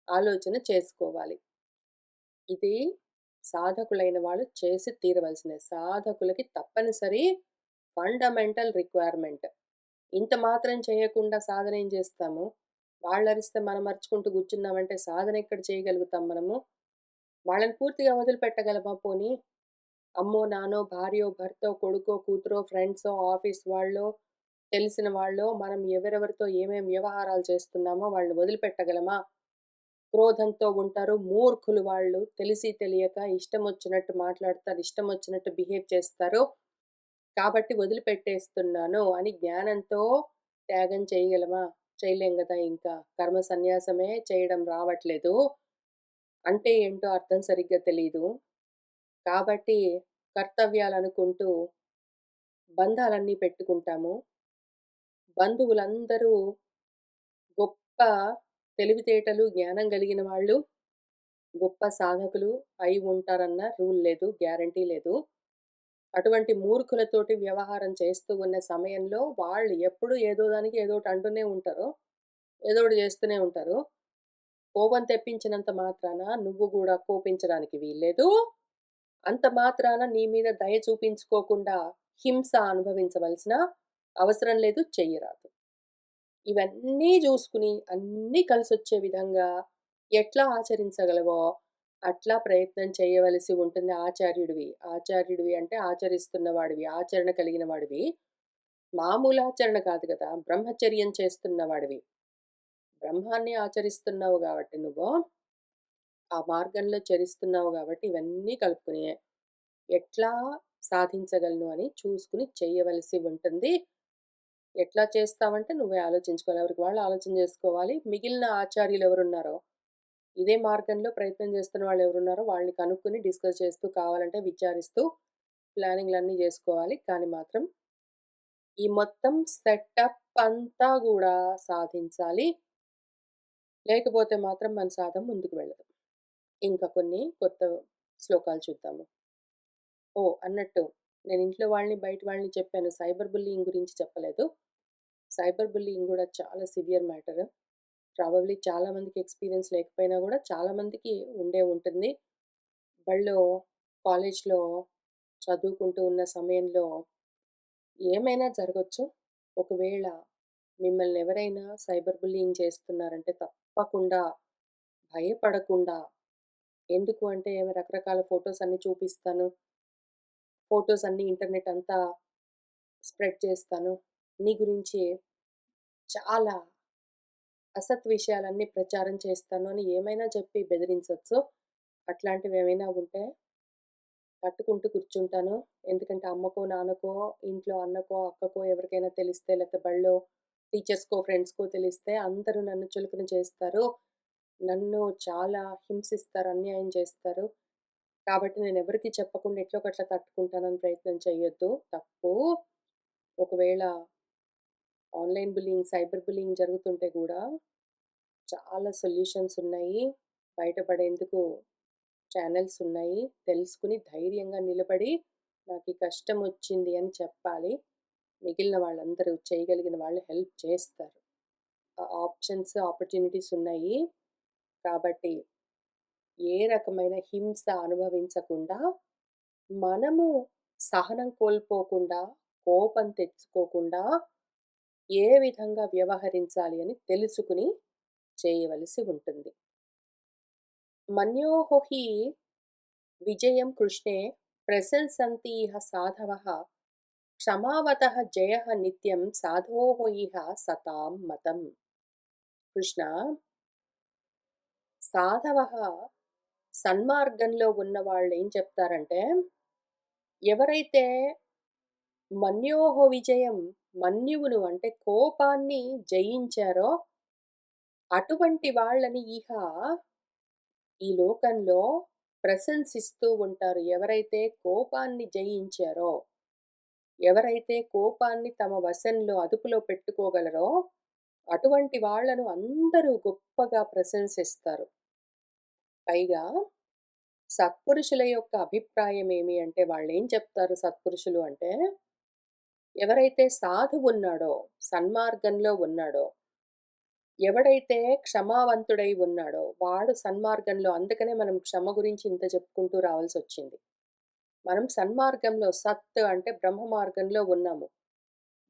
ఆలోచన చేసుకోవాలి. ఇది సాధకులైన వాళ్ళు చేసి తీరవలసిందే. సాధకులకి తప్పనిసరి ఫండమెంటల్ రిక్వైర్మెంట్. ఇంత మాత్రం చేయకుండా సాధన ఏం చేస్తాము? వాళ్ళరిస్తే మనం అరుచుకుంటూ కూర్చున్నామంటే సాధన ఎక్కడ చేయగలుగుతాం మనము? వాళ్ళని పూర్తిగా వదిలిపెట్టగలమా పోనీ? అమ్మో, నాన్నో, భార్యో, భర్తో, కొడుకో, కూతురో, ఫ్రెండ్సో, ఆఫీస్ వాళ్ళో, తెలిసిన వాళ్ళో మనం ఎవరెవరితో ఏమేం వ్యవహారాలు చేస్తున్నామో వాళ్ళని వదిలిపెట్టగలమా? క్రోధంతో ఉంటారు. మూర్ఖులు వాళ్ళు. తెలిసి తెలియక ఇష్టమొచ్చినట్టు మాట్లాడతారు. ఇష్టమొచ్చినట్టు బిహేవ్ చేస్తారు. కాబట్టి వదిలిపెట్టేస్తున్నాను అని జ్ఞానంతో త్యాగం చేయగలమా? చేయలేం గదా ఇంకా. కర్మ సన్యాసమే చేయడం రావట్లేదు. అంటే ఏంటో అర్థం సరిగ్గా తెలీదు. కాబట్టి కర్తవ్యాలనుకుంటూ బంధాలన్నీ పెట్టుకుంటాము. బంధువులందరూ గొప్ప తెలివితేటలు, జ్ఞానం గలిగిన వాళ్ళు, గొప్ప సాధకులు అయి ఉంటారన్న రూల్ లేదు. గ్యారంటీ లేదు. అటువంటి మూర్ఖులతోటి వ్యవహారం చేస్తూ ఉన్న సమయంలో వాళ్ళు ఎప్పుడు ఏదో దానికి ఏదోటి అంటూనే ఉంటారు. ఏదోకటి చేస్తూనే ఉంటారు. కోపం తెప్పించినంత మాత్రాన నువ్వు గూడా కోపించడానికి వీల్లేదు. అంత మాత్రాన నీ మీద దయ చూపించుకోకుండా హింస అనుభవించవలసిన అవసరం లేదు. చెయ్యరాదు. ఇవన్నీ జూసుకుని అన్నీ కలిసొచ్చే విధంగా ఎట్లా ఆచరించగలవో అట్లా ప్రయత్నం చేయవలసి ఉంటుంది ఆచార్యుడివి. ఆచార్యుడివి అంటే ఆచరిస్తున్న వాడివి. ఆచరణ కలిగిన వాడివి. మామూలు ఆచరణ కాదు గదా! బ్రహ్మచర్యం చేస్తున్న వాడివి. బ్రహ్మాన్ని ఆచరిస్తున్నావు గాబట్టి నువ్వు, ఆ మార్గంలో చరిస్తున్నావు గాబట్టి ఇవన్నీ కలుపుకొని ఎట్లా సాధించగలను అని చూసుకొని చేయవలసి ఉంటుంది. ఎట్లా చేస్తావంటే నువ్వే ఆలోచించుకోవాలి. ఎవరికి వాళ్ళు ఆలోచన జేసుకోవాలి. మిగిలిన ఆచార్యులెవరున్నారో, ఇదే మార్గంలో ప్రయత్నం చేస్తున్న వాళ్ళెవరున్నారో వాళ్ళని కనుక్కొని డిస్కస్ చేస్తూ, కావాలంటే విచారిస్తూ ప్లానింగ్‌లన్నీ జేసుకోవాలి. కానీ మాత్రం ఈ మొత్తం సెటప్ అంతా గూడా సాధించాలి. లేకపోతే మాత్రం మన సాధన ముందుకు వెళ్ళదు. ఇంకా కొన్ని కొత్త శ్లోకాలు చూద్దాము. ఓహ్! అన్నట్టు నేను ఇంట్లో వాళ్ళని, బయట వాళ్ళని చెప్పాను. సైబర్ బుల్లీయింగ్ గురించి చెప్పలేదు. సైబర్ బుల్లీయింగ్ గూడా చాలా సివియర్ మ్యాటర్. ప్రాబబ్లీ చాలా మందికి ఎక్స్‌పీరియన్స్ లేకపోయినా గూడా చాలా మందికి ఉండే ఉంటుంది. బడిలో, కాలేజ్‌లో చదువుకుంటూ ఉన్న సమయంలో ఏమైనా జరగొచ్చు. ఒకవేళ మిమ్మల్ని ఎవరైనా సైబర్ బుల్లీయింగ్ చేస్తున్నారంటే తప్పకుండా భయపడకుండా, ఎందుకు అంటే రకరకాల ఫోటోస్ అన్నీ చూపిస్తాను. ఫోటోస్ అన్నీ ఇంటర్నెట్ అంతా స్ప్రెడ్ చేస్తాను. నీ గురించి చాలా అసత్ విషయాలన్నీ ప్రచారం చేస్తాను అని ఏమైనా చెప్పి బెదిరించొచ్చు. అట్లాంటివేమైనా ఉంటే తట్టుకుంటూ కూర్చుంటాను. ఎందుకంటే అమ్మకో, నాన్నకో, ఇంట్లో అన్నకో, అక్కకో ఎవరికైనా తెలిస్తే లేకపోతే బడిలో టీచర్స్‌కో, ఫ్రెండ్స్‌కో తెలిస్తే అందరూ నన్ను చులకన చేస్తారు. నన్ను చాలా హింసిస్తారు, అన్యాయం చేస్తారు. కాబట్టి నేనెవరికీ చెప్పకుండా ఎట్లో ఒకట్లా తట్టుకుంటానని ప్రయత్నం చేయొద్దు. తప్పు. ఒకవేళ ఆన్‌లైన్ బుల్లీయింగ్, సైబర్ బుల్లీయింగ్ జరుగుతుంటే గూడా చాలా సొల్యూషన్స్ ఉన్నాయి. బయటపడేందుకు ఛానెల్స్ ఉన్నాయి. తెలుసుకొని ధైర్యంగా నిలబడి నాకీ కష్టమొచ్చింది అని చెప్పాలి. మిగిలిన వాళ్ళందరూ చేయగలిగిన వాళ్ళు హెల్ప్ చేస్తారు. ఆప్షన్స్, ఆపర్చునిటీస్ ఉన్నాయి. కాబట్టి ఏ రకమైన హింస అనుభవించకుండా, మనము సహనం కోల్పోకుండా, కోపం తెచ్చుకోకుండా ఏ విధంగా వ్యవహరించాలి అని తెలుసుకొని చేయవలసి ఉంటుంది. మన్యోః హి విజయం కృష్ణే ప్రశంసन्ति ఇహ సాధవః క్షమావతః జయః నిత్యం సాధోః ఇహ సతాం మతం. కృష్ణ, సాధవః సన్మార్గంలో ఉన్న వాళ్ళేం చెప్తారంటే, ఎవరైతే మన్యోః విజయం, మన్యువును అంటే కోపాన్ని జయించారో, అటువంటి వాళ్ళని ఈ లోకంలో ప్రశంసిస్తూ ఉంటారు. ఎవరైతే కోపాన్ని జయించారో, ఎవరైతే కోపాన్ని తమ వశంలో, అదుపులో పెట్టుకోగలరో, అటువంటి వాళ్ళను అందరూ గొప్పగా ప్రశంసిస్తారు. పైగా సత్పురుషుల యొక్క అభిప్రాయం ఏమి అంటే వాళ్ళేం చెప్తారు సత్పురుషులు అంటే, ఎవరైతే సాధువున్నాడో, సన్మార్గంలో ఉన్నాడో, ఎవడైతే క్షమావంతుడై ఉన్నాడో, వాడు సన్మార్గంలో అందుకనే మనం క్షమ గురించి ఇంత చెప్పుకుంటూ రావాల్సొచ్చింది. మనం సన్మార్గంలో సత్ అంటే బ్రహ్మ మార్గంలో ఉన్నాము.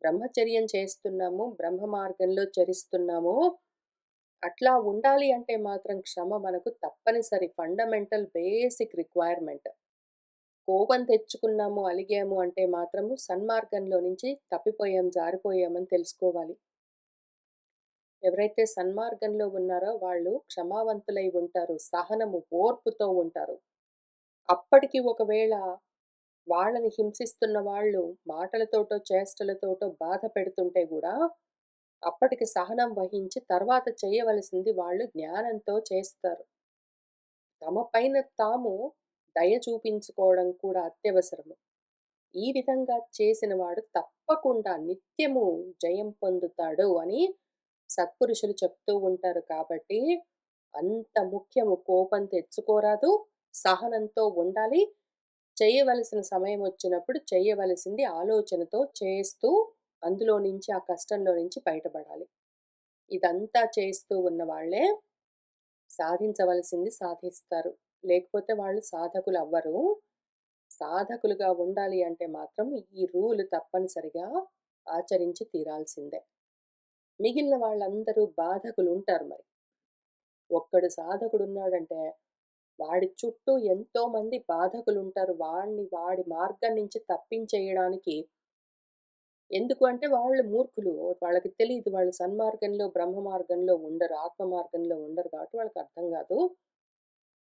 బ్రహ్మచర్యం చేస్తున్నాము, బ్రహ్మ మార్గంలో చరిస్తున్నాము. అట్లా ఉండాలి అంటే మాత్రం క్షమ మనకు తప్పనిసరి ఫండమెంటల్ బేసిక్ రిక్వైర్మెంట్. కోపం తెచ్చుకున్నాము, అలిగాము అంటే మాత్రము సన్మార్గంలో నుంచి తప్పిపోయాం, జారిపోయామని తెలుసుకోవాలి. ఎవరైతే సన్మార్గంలో ఉన్నారో వాళ్ళు క్షమావంతులై ఉంటారు. సహనము, ఓర్పుతో ఉంటారు. అప్పటికి ఒకవేళ వాళ్ళని హింసిస్తున్న వాళ్ళు మాటలతోటో, చేష్టలతోటో బాధ పెడుతుంటే గూడా, అప్పటికి సహనం వహించి తర్వాత చేయవలసింది వాళ్ళు జ్ఞానంతో చేస్తారు. తమ పైన తాము దయ చూపించుకోవడం కూడా అత్యవసరము. ఈ విధంగా చేసినవాడు తప్పకుండా నిత్యము జయం పొందుతాడు అని సత్పురుషులు చెప్తూ ఉంటారు కాబట్టి, అంత ముఖ్యము కోపం తెచ్చుకోరాదు, సహనంతో ఉండాలి. చేయవలసిన సమయం వచ్చినప్పుడు చేయవలసింది ఆలోచనతో చేస్తూ, అందులో నుంచి ఆ కష్టంలో నుంచి బయటపడాలి. ఇదంతా చేస్తూ ఉన్న వాళ్ళే సాధించవలసింది సాధిస్తారు. లేకపోతే వాళ్ళు సాధకులవ్వరు. సాధకులుగా ఉండాలి అంటే మాత్రం ఈ రూల్ తప్పనిసరిగా ఆచరించి తీరాల్సిందే. మిగిలిన వాళ్ళందరూ బాధకులుంటారు మరి. ఒక్కడు సాధకుడున్నాడంటే వాడి చుట్టూ ఎంతోమంది బాధకులుంటారు. వాడిని వాడి మార్గం నుంచి తప్పించేయడానికి. ఎందుకు అంటే వాళ్ళు మూర్ఖులు. వాళ్ళకి తెలీదు. వాళ్ళు సన్మార్గంలో, బ్రహ్మ మార్గంలో ఉండరు. ఆత్మ మార్గంలో ఉండరు కాబట్టి వాళ్ళకర్థం గాదు.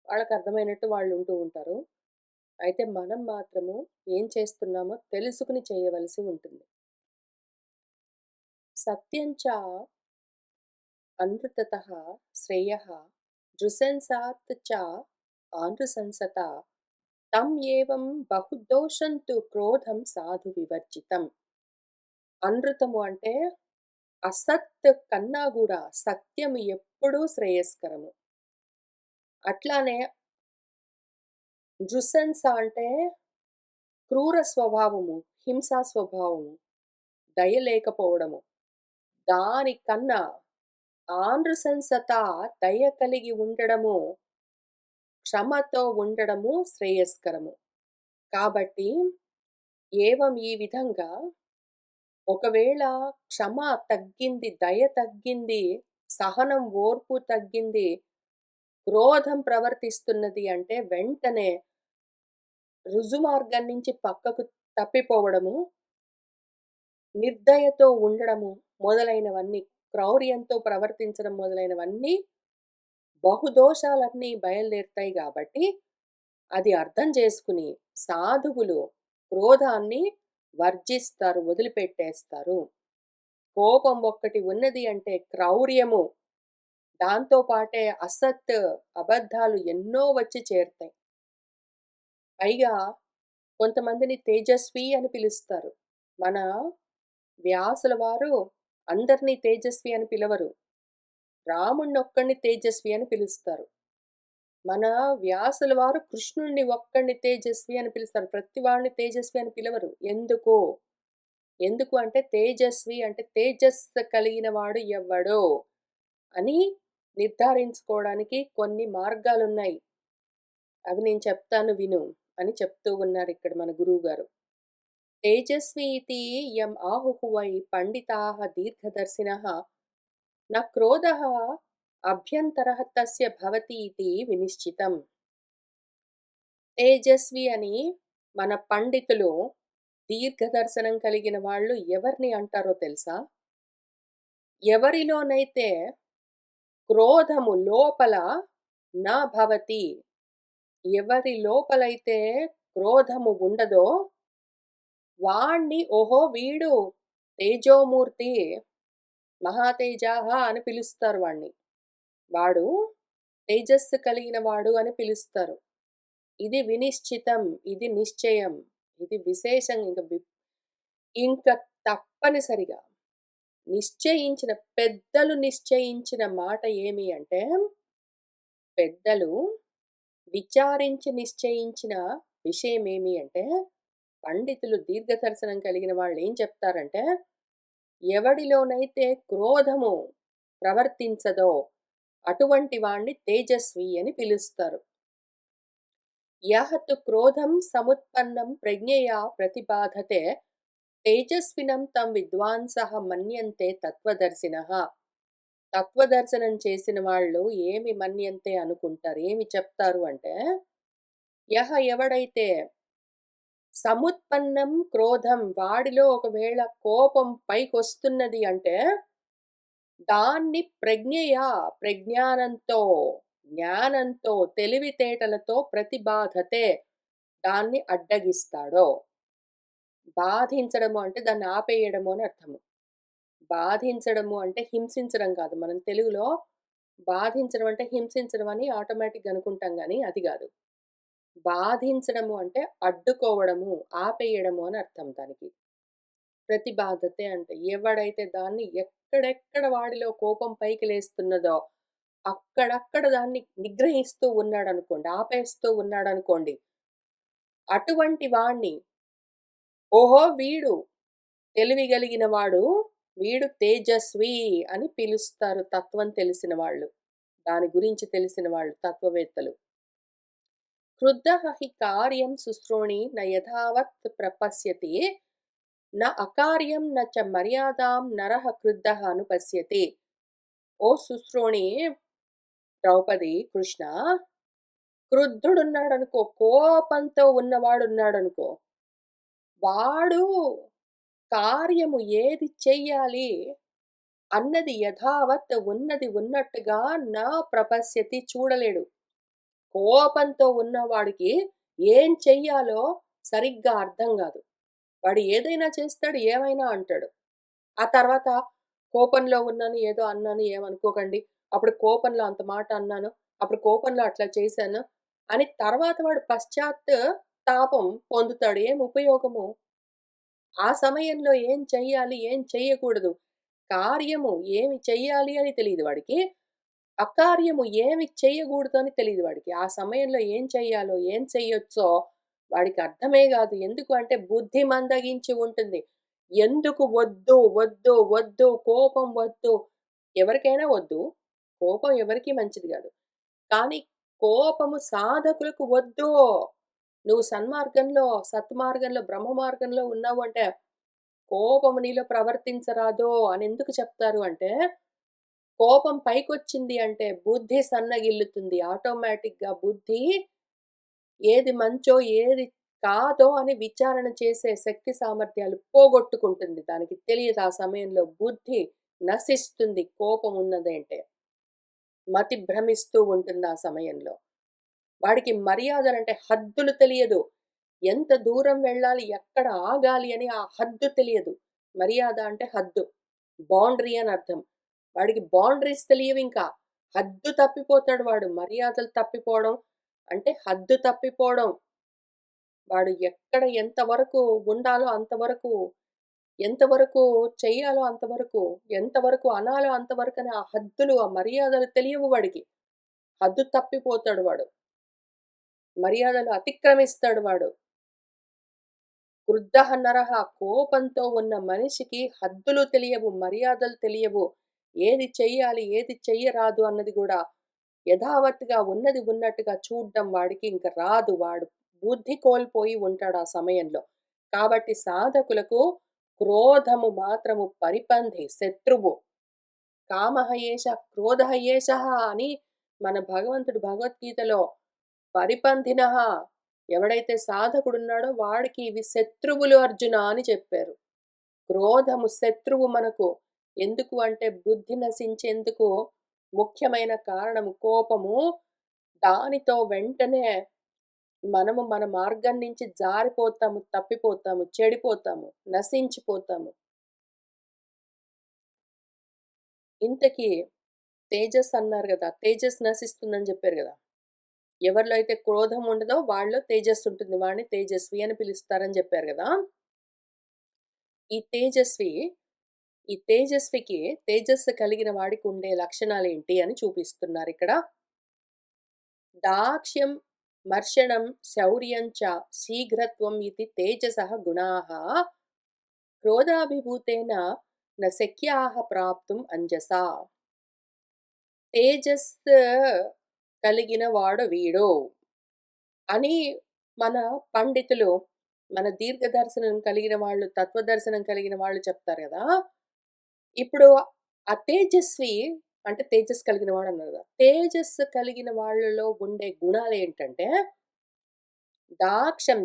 వాళ్ళకర్థమైనట్టు వాళ్ళుంటూ ఉంటారు. అయితే మనం మాత్రము ఏం చేస్తున్నామో తెలుసుకుని చేయవలసి ఉంటుంది. సత్యం చ అనృతతః శ్రేయః నృశంసాత్ చ ఆనృశంసత తం ఏవం బహుదోషం తు క్రోధం సాధు వివర్జితం. అనృతము అంటే అసత్ కన్నా గూడా సత్యము ఎప్పుడూ శ్రేయస్కరము. అట్లానే నృశంస అంటే క్రూర స్వభావము, హింసా స్వభావము, దయ లేకపోవడము. దానికన్నా ఆనృశంసత దయ కలిగి ఉండడము, క్షమతో ఉండడము శ్రేయస్కరము. కాబట్టి ఏవం ఈ విధంగా ఒకవేళ క్షమ తగ్గింది, దయ తగ్గింది, సహనం, ఓర్పు తగ్గింది, క్రోధం ప్రవర్తిస్తున్నది అంటే వెంటనే రుజుమార్గం నుంచి పక్కకు తప్పిపోవడము, నిర్దయతో ఉండడము మొదలైనవన్నీ, క్రౌర్యంతో ప్రవర్తించడం మొదలైనవన్నీ బహుదోషాలన్నీ బయలుదేరుతాయి గాబట్టి, అది అర్థం చేసుకుని సాధువులు క్రోధాన్ని వర్జిస్తారు, వదిలిపెట్టేస్తారు. కోపం ఒక్కటి ఉన్నది అంటే క్రౌర్యము, దాంతో పాటే అసత్, అబద్ధాలు ఎన్నో వచ్చి చేరుతాయి. పైగా కొంతమందిని తేజస్వి అని పిలుస్తారు. మన వ్యాసుల వారు అందరిని తేజస్వి అని పిలవరు. రాముడినొక్కడిని తేజస్వి అని పిలుస్తారు. మన వ్యాసుల వారు కృష్ణుడిని ఒక్కడిని తేజస్వి అని పిలుస్తారు. ప్రతి వాడిని తేజస్వి అని పిలవరు. ఎందుకు? ఎందుకు అంటే తేజస్వి అంటే తేజస్సు కలిగిన వాడు ఎవ్వడో అని నిర్ధారించుకోవడానికి కొన్ని మార్గాలున్నాయి. అవి నేను చెప్తాను విను అని చెప్తూ ఉన్నారిక్కడ మన గురువుగారు. తేజస్వి ఇతి యం ఆహుః వై పండితాః దీర్ఘదర్శినః న క్రోధః అభ్యంతరః తస్య భవతి ఇతి వినిశ్చితం. తేజస్వి అని మన పండితులు దీర్ఘదర్శనం కలిగిన వాళ్ళు ఎవరిని అంటారో తెలుసా? ఎవరిలోనైతే క్రోధము లోపల నా భవతి. ఎవరి లోపలైతే క్రోధము ఉండదో వాణ్ణి ఓహో! వీడు తేజోమూర్తి, మహాతేజాహ అని పిలుస్తారు వాడిని. వాడు తేజస్సు కలిగిన వాడు అని పిలుస్తారు. ఇది వినిశ్చితం, ఇది నిశ్చయం, ఇది విశేషం ఇంక తప్పనిసరిగా పెద్దలు నిశ్చయించిన మాట ఏమి అంటే, పెద్దలు విచారించి నిశ్చయించిన విషయమేమి అంటే, పండితులు దీర్ఘదర్శనం కలిగిన వాళ్ళేం చెప్తారంటే, ఎవడిలోనైతే క్రోధము ప్రవర్తించదో అటువంటి వాణ్ణి తేజస్వి అని పిలుస్తారు. యః తు క్రోధం సముత్పన్నం ప్రజ్ఞయా ప్రతిబాధతే తేజస్వినం తం విద్వాంసః మన్యంతే తత్వదర్శినః. తత్వదర్శనం చేసిన వాళ్ళు ఏమి మన్యంతే అనుకుంటారు, ఏమి చెప్తారు అంటే, ఎవడైతే సముత్పన్నం క్రోధం వాడిలో ఒకవేళ కోపం పైకొస్తున్నది అంటే, దాన్ని ప్రజ్ఞానంతో, జ్ఞానంతో, తెలివితేటలతో ప్రతిబాధతే దాన్ని అడ్డగిస్తాడో. బాధించడము అంటే దాన్ని ఆపేయడము అని అర్థము. బాధించడము అంటే హింసించడం కాదు. మనం తెలుగులో బాధించడం అంటే హింసించడం అని ఆటోమేటిక్‌గా అనుకుంటాం గానీ అది గాదు. బాధించడము అంటే అడ్డుకోవడము, ఆపేయడము అని అర్థం దానికి. ప్రతిబాధతే అంటే ఎవడైతే దాన్ని ఎక్కడెక్కడ వాడిలో కోపం పైకి లేస్తున్నదో, అక్కడక్కడ దాన్ని నిగ్రహిస్తూ ఉన్నాడనుకోండి, ఆపేస్తూ ఉన్నాడనుకోండి, అటువంటి వాణ్ణి ఓహో! వీడు తెలివిగలిగిన వాడు, వీడు తేజస్వి అని పిలుస్తారు తత్వం తెలిసిన వాళ్ళు. దాని గురించి తెలిసిన వాళ్ళు తత్వవేత్తలు. క్రుద్ధః హి కార్యం శుశ్రోణి న యథావత్ ప్రపశ్యతి న అకార్యం న చ మర్యాదాం నరః క్రుద్ధః అనుపశ్యతి. ఓ శుశ్రోణి ద్రౌపది, కృష్ణ, క్రుద్ధుడున్నాడనుకో, కోపంతో ఉన్నవాడున్నాడనుకో, వాడు కార్యము ఏది చెయ్యాలి అన్నది యథావత్ ఉన్నది ఉన్నట్టుగా నా ప్రపశ్యతి చూడలేడు. కోపంతో ఉన్నవాడికి ఏం చెయ్యాలో సరిగ్గా అర్థం గాదు. వాడు ఏదైనా చేస్తాడు, ఏమైనా అంటాడు. ఆ తర్వాత కోపంలో ఉన్నాను, ఏదో అన్నాను ఏమనుకోకండి. అప్పుడు కోపంలో అంత మాట అన్నాను. అప్పుడు కోపంలో అట్లా చేశాను అని తర్వాత వాడు తాపం పొందుతాడు. ఏం ఉపయోగము? ఆ సమయంలో ఏం చెయ్యాలి, ఏం చెయ్యకూడదు, కార్యము ఏమి చెయ్యాలి అని తెలీదు వాడికి. అకార్యము ఏమి చెయ్యకూడదు అని తెలీదు వాడికి. ఆ సమయంలో ఏం చెయ్యాలో, ఏం చెయ్యొచ్చో వాడికి అర్థమే గాదు. ఎందుకు అంటే బుద్ధి మందగించి ఉంటుంది. ఎందుకు వద్దు, వద్దు, వద్దు, కోపం వద్దు. ఎవరికైనా వద్దు. కోపం ఎవరికీ మంచిది గాదు. కానీ కోపము సాధకులకు వద్దు. నువ్వు సన్మార్గంలో, సత్మార్గంలో, బ్రహ్మ మార్గంలో ఉన్నావు అంటే, కోపము నీలో ప్రవర్తించరాదో అని ఎందుకు చెప్తారు అంటే, కోపం పైకొచ్చింది అంటే బుద్ధి సన్నగిల్లుతుంది. ఆటోమేటిక్‌గా బుద్ధి ఏది మంచో, ఏది కాదో అని విచారణ చేసే శక్తి సామర్థ్యాలు పోగొట్టుకుంటుంది. దానికి తెలియదు ఆ సమయంలో. బుద్ధి నశిస్తుంది కోపం ఉన్నదంటే. మతి భ్రమిస్తూ ఉంటుంది ఆ సమయంలో. వాడికి మర్యాదలంటే హద్దులు తెలియదు. ఎంత దూరం వెళ్ళాలి, ఎక్కడ ఆగాలి అని ఆ హద్దు తెలియదు. మర్యాద అంటే హద్దు. బౌండరీ అని అర్థం. వాడికి బౌండరీస్ తెలియవింకా. హద్దు తప్పిపోతాడు వాడు. మర్యాదలు తప్పిపోవడం అంటే హద్దు తప్పిపోవడం. వాడు ఎక్కడ ఎంతవరకు ఉండాలో అంతవరకు, ఎంతవరకు చెయ్యాలో అంతవరకు, ఎంతవరకు అనాలో అంతవరకని ఆ హద్దులు, ఆ మర్యాదలు తెలియవు వాడికి. హద్దు తప్పిపోతాడు వాడు. మర్యాదలు అతిక్రమిస్తాడు వాడు. క్రుద్ధః నరః కోపంతో ఉన్న మనిషికి హద్దులు తెలియవు, మర్యాదలు తెలియవు. ఏది చెయ్యాలి, ఏది చెయ్యరాదు అన్నది గూడా యథావత్తుగా ఉన్నది ఉన్నట్టుగా చూడ్డం వాడికి ఇంక రాదు. వాడు బుద్ధి కోల్పోయి ఉంటాడు ఆ సమయంలో. కాబట్టి సాధకులకు క్రోధము మాత్రము పరిపంధి, శత్రువు. కామః ఏష క్రోధః ఏషః అని మన భగవంతుడు భగవద్గీతలో పరిపంధినః ఎవడైతే సాధకుడున్నాడో వాడికి ఇవి శత్రువులు అర్జున అని చెప్పారు. క్రోధము శత్రువు మనకు. ఎందుకు అంటే బుద్ధి నశించేందుకు ముఖ్యమైన కారణము కోపము. దానితో వెంటనే మనము మన మార్గం నుంచి జారిపోతాము, తప్పిపోతాము, చెడిపోతాము, నశించిపోతాము. ఇంతకీ తేజస్ అన్నారు గదా! తేజస్ నశిస్తుందని జెప్పారు గదా! ఎవరిలో అయితే క్రోధం ఉండదో వాళ్ళలో తేజస్సు ఉంటుంది. వాడిని తేజస్వి అని పిలుస్తారని జెప్పారు గదా! ఈ తేజస్వి ఈ తేజస్వికి తేజస్సు కలిగిన వాడికి ఉండే లక్షణాలేంటి అని చూపిస్తున్నారిక్కడ. దాక్ష్యం, మర్షణం, శౌర్యం చ శీఘ్రత్వం ఇతి తేజసః గుణాః క్రోధాభిభూతేన న శక్యాః ప్రాప్తుం అంజసా. తేజస్సు కలిగిన వాడు వీడు అని మన పండితులు, మన దీర్ఘదర్శనం కలిగిన వాళ్ళు, తత్వదర్శనం కలిగిన వాళ్ళు చెప్తారు గదా! ఇప్పుడు ఆ తేజస్వి అంటే తేజస్సు కలిగిన వాడన్నారు గదా! తేజస్సు కలిగిన వాళ్ళలో ఉండే గుణాలేంటంటే,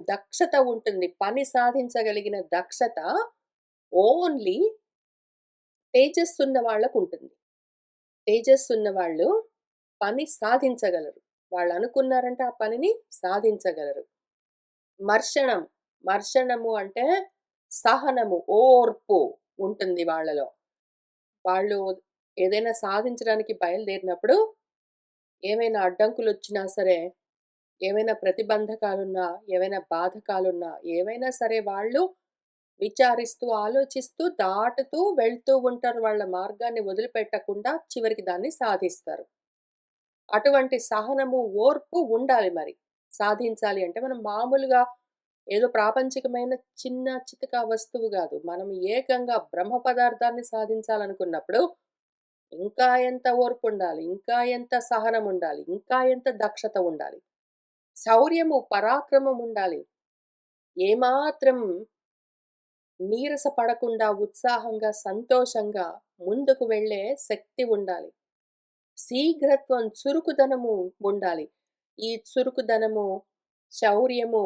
దక్షత ఉంటుంది. పని సాధించగలిగిన దక్షత ఓన్లీ తేజస్సున్న వాళ్ళకుంటుంది. తేజస్సున్న వాళ్ళు పని సాధించగలరు. వాళ్ళనుకున్నారంటే ఆ పనిని సాధించగలరు. మర్షణం, మర్షణము అంటే సహనము, ఓర్పు ఉంటుంది వాళ్ళలో. వాళ్ళు ఏదైనా సాధించడానికి బయలుదేరినప్పుడు ఏమైనా అడ్డంకులొచ్చినా సరే, ఏవైనా ప్రతిబంధకాలున్నా, ఏవైనా బాధకాలున్నా, ఏవైనా సరే వాళ్ళు విచారిస్తూ, ఆలోచిస్తూ, దాటుతూ వెళ్తూ ఉంటారు. వాళ్ళ మార్గాన్ని వదిలిపెట్టకుండా చివరికి దాన్ని సాధిస్తారు. అటువంటి సహనము, ఓర్పు ఉండాలి మరి. సాధించాలి అంటే మనం మామూలుగా ఏదో ప్రాపంచికమైన చిన్న చితకా వస్తువు గాదు. మనం ఏకంగా బ్రహ్మ పదార్థాన్ని సాధించాలనుకున్నప్పుడు ఇంకా ఎంత ఓర్పుండాలి, ఇంకా ఎంత సహనముండాలి, ఇంకా ఎంత దక్షత ఉండాలి. శౌర్యము, పరాక్రమం ఉండాలి. ఏమాత్రం నీరస పడకుండా ఉత్సాహంగా, సంతోషంగా ముందుకు వెళ్ళే శక్తి ఉండాలి. శీఘ్రత్వం, చురుకుదనము ఉండాలి. ఈ చురుకుదనము, శౌర్యము,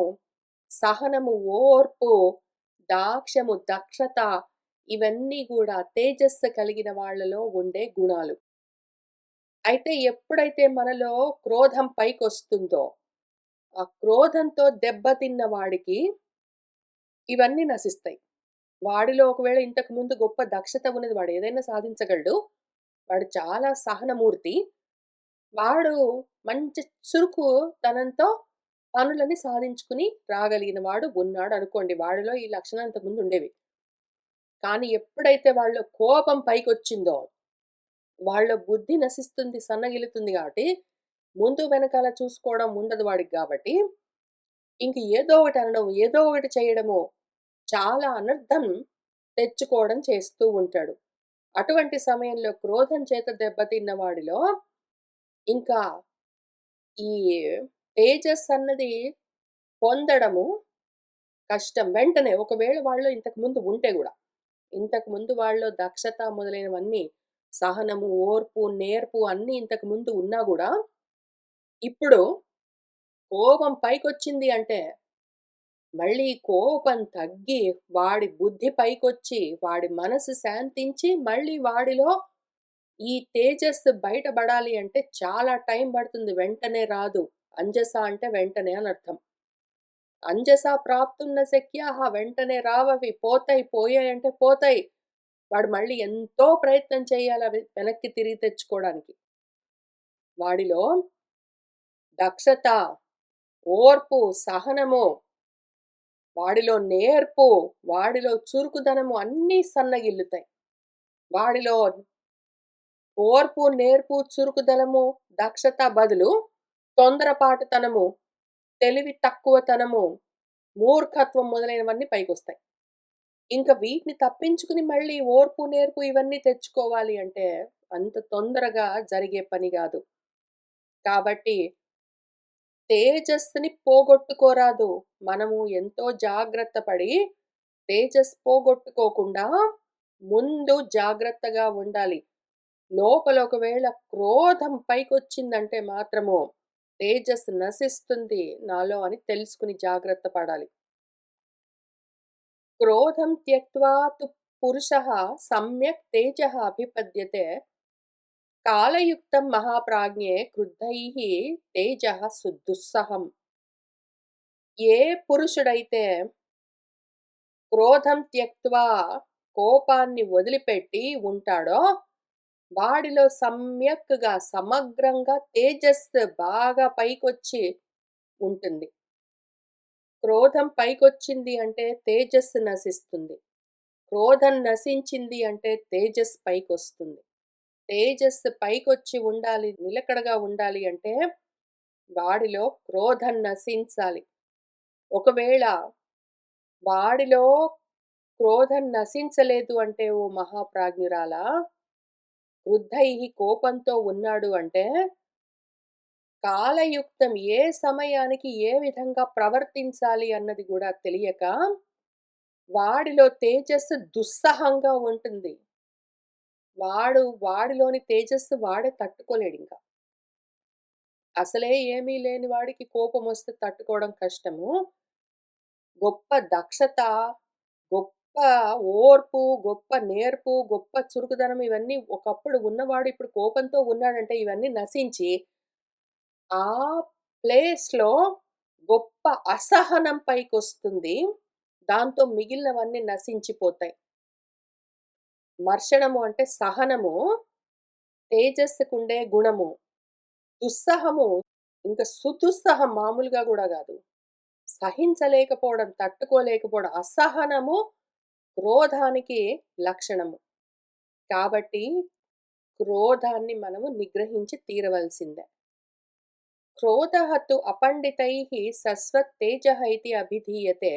సహనము, ఓర్పు, దాక్ష్యము, దక్షత ఇవన్నీ గూడా తేజస్సు కలిగిన వాళ్ళలో ఉండే గుణాలు. అయితే ఎప్పుడైతే మనలో క్రోధం పైకొస్తుందో, ఆ క్రోధంతో దెబ్బతిన్న వాడికి ఇవన్నీ నశిస్తాయి. వాడిలో ఒకవేళ ఇంతకు ముందు గొప్ప దక్షత ఉన్నది వాడు ఏదైనా సాధించగలడు. వాడు చాలా సహనమూర్తి. వాడు మంచి చురుకుతనంతో పనులని సాధించుకుని రాగలిగిన వాడు ఉన్నాడనుకోండి. వాడిలో ఈ లక్షణాలు ఇంతకుముందు ఉండేవి. కానీ ఎప్పుడైతే వాళ్ళలో కోపం పైకొచ్చిందో, వాళ్ళ బుద్ధి నశిస్తుంది, సన్నగిల్లుతుంది గాబట్టి, ముందు వెనకాల చూసుకోవడం ఉండదు వాడికి గాబట్టి, ఇంక ఏదో ఒకటి అనడం, ఏదో ఒకటి చేయడము, చాలా అనర్థం తెచ్చుకోవడం చేస్తూ ఉంటాడు. అటువంటి సమయంలో క్రోధం చేత దెబ్బతిన్న వాడిలో ఇంకా ఈ తేజస్ అన్నది పొందడము కష్టం. వెంటనే ఒకవేళ వాళ్ళలో ఇంతకుముందు ఉంటే గూడా. ఇంతకుముందు వాళ్ళలో దక్షత మొదలైనవన్నీ సహనము, ఓర్పు, నేర్పు అన్నీ ఇంతకుముందు ఉన్నా గూడా, ఇప్పుడు కోపం పైకొచ్చింది అంటే, మళ్ళీ కోపం తగ్గి, వాడి బుద్ధి పైకొచ్చి, వాడి మనసు శాంతించి, మళ్ళీ వాడిలో ఈ తేజస్సు బయటబడాలి అంటే చాలా టైం పడుతుంది. వెంటనే రాదు. అంజస అంటే వెంటనే అనర్థం. అంజసా ప్రాప్తున్న శక్యాహ వెంటనే రావవి. పోతాయి. పోయాయంటే పోతాయి. వాడు మళ్ళీ ఎంతో ప్రయత్నం చేయాలవి వెనక్కి తిరిగి తెచ్చుకోవడానికి. వాడిలో దక్షత, ఓర్పు, సహనము, వాడిలో నేర్పు, వాడిలో చురుకుదనము అన్నీ సన్నగిల్లుతాయి. వాడిలో ఓర్పు, నేర్పు, చురుకుదనము, దక్షత బదులు తొందరపాటుతనము, తెలివి తక్కువతనము, మూర్ఖత్వం మొదలైనవన్నీ పైకొస్తాయి. ఇంక వీటిని తప్పించుకుని మళ్ళీ ఓర్పు, నేర్పు ఇవన్నీ తెచ్చుకోవాలి అంటే అంత తొందరగా జరిగే పని గాదు. కాబట్టి తేజస్సుని పోగొట్టుకోరాదు. మనము ఎంతో జాగ్రత్త పడి తేజస్ పోగొట్టుకోకుండా ముందు జాగ్రత్తగా ఉండాలి. లోపల ఒకవేళ క్రోధం పైకొచ్చిందంటే మాత్రము తేజస్సు నశిస్తుంది నాలో అని తెలుసుకుని జాగ్రత్త పడాలి. క్రోధం త్యక్త్వా తు పురుషः సమ్యక్ తేజః అభిపద్యతే కాలయుక్తం మహాప్రాజ్ఞే క్రుద్ధైః తేజః దుస్సహం. ఏ పురుషుడైతే క్రోధం త్యక్త్వా కోపాన్ని వదిలిపెట్టి ఉంటాడో, వాడిలో సమ్యక్‌గా, సమగ్రంగా తేజస్సు బాగా పైకొచ్చి ఉంటుంది. క్రోధం పైకొచ్చింది అంటే తేజస్సు నశిస్తుంది. క్రోధం నశించింది అంటే తేజస్సు పైకొస్తుంది. తేజస్సు పైకొచ్చి ఉండాలి, నిలకడగా ఉండాలి అంటే వాడిలో క్రోధం నశించాలి. ఒకవేళ వాడిలో క్రోధం నశించలేదు అంటే ఓ మహాప్రాజ్ఞురాలా, క్రుద్ధైః కోపంతో ఉన్నాడు అంటే, కాలయుక్తం ఏ సమయానికి ఏ విధంగా ప్రవర్తించాలి అన్నది గూడా తెలియక, వాడిలో తేజస్సు దుస్సహంగా ఉంటుంది. వాడిలోని తేజస్సు వాడే తట్టుకోలేడింక. అసలే ఏమీ లేని వాడికి కోపమొస్తే తట్టుకోవడం కష్టము. గొప్ప దక్షత, గొప్ప ఓర్పు, గొప్ప నేర్పు, గొప్ప చురుకుదనం ఇవన్నీ ఒకప్పుడు ఉన్నవాడు ఇప్పుడు కోపంతో ఉన్నాడంటే ఇవన్నీ నశించి, ఆ ప్లేస్‌లో గొప్ప అసహనం పైకొస్తుంది. దాంతో మిగిలినవన్నీ నశించిపోతాయి. మర్షణము అంటే సహనము, తేజస్సుకుండే గుణము. దుస్సహము ఇంక సుదుస్సహం మామూలుగా గూడా గాదు. సహించలేకపోవడం, తట్టుకోలేకపోవడం. అసహనము క్రోధానికి లక్షణము. కాబట్టి క్రోధాన్ని మనము నిగ్రహించి తీరవలసిందే. క్రోధః తు అపండితైః సస్వత్తేజః ఇతి అభిధీయతే.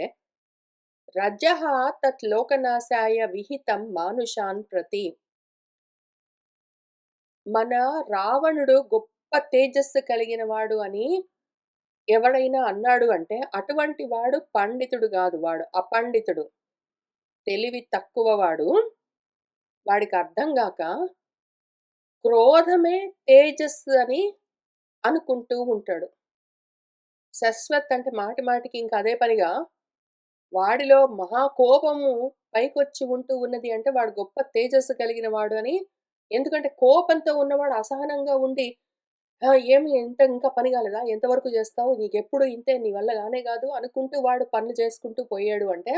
రజః తత్ లోకనాశాయ విహితం మానుషాన్ ప్రతి. మన రావణుడు గొప్ప తేజస్సు కలిగిన వాడు అని ఎవడైనా అన్నాడు అంటే, అటువంటి వాడు పండితుడు గాదు. వాడు అపండితుడు. తెలివి తక్కువ వాడు. వాడికి అర్థం గాక క్రోధమే తేజస్సు అని అనుకుంటూ ఉంటాడు. శశ్వత్ అంటే మాటి మాటికి ఇంక అదే పనిగా వాడిలో మహా కోపము పైకొచ్చి ఉంటూ ఉన్నది అంటే వాడు గొప్ప తేజస్సు కలిగిన వాడు అని. ఎందుకంటే కోపంతో ఉన్నవాడు అసహనంగా ఉండి, ఏమి ఇంకా పని కాలేదా? ఎంతవరకు చేస్తావు? నీకెప్పుడు ఇంతే నీ వల్ల గానే గాదు అనుకుంటూ వాడు పనులు చేసుకుంటూ పోయాడు అంటే,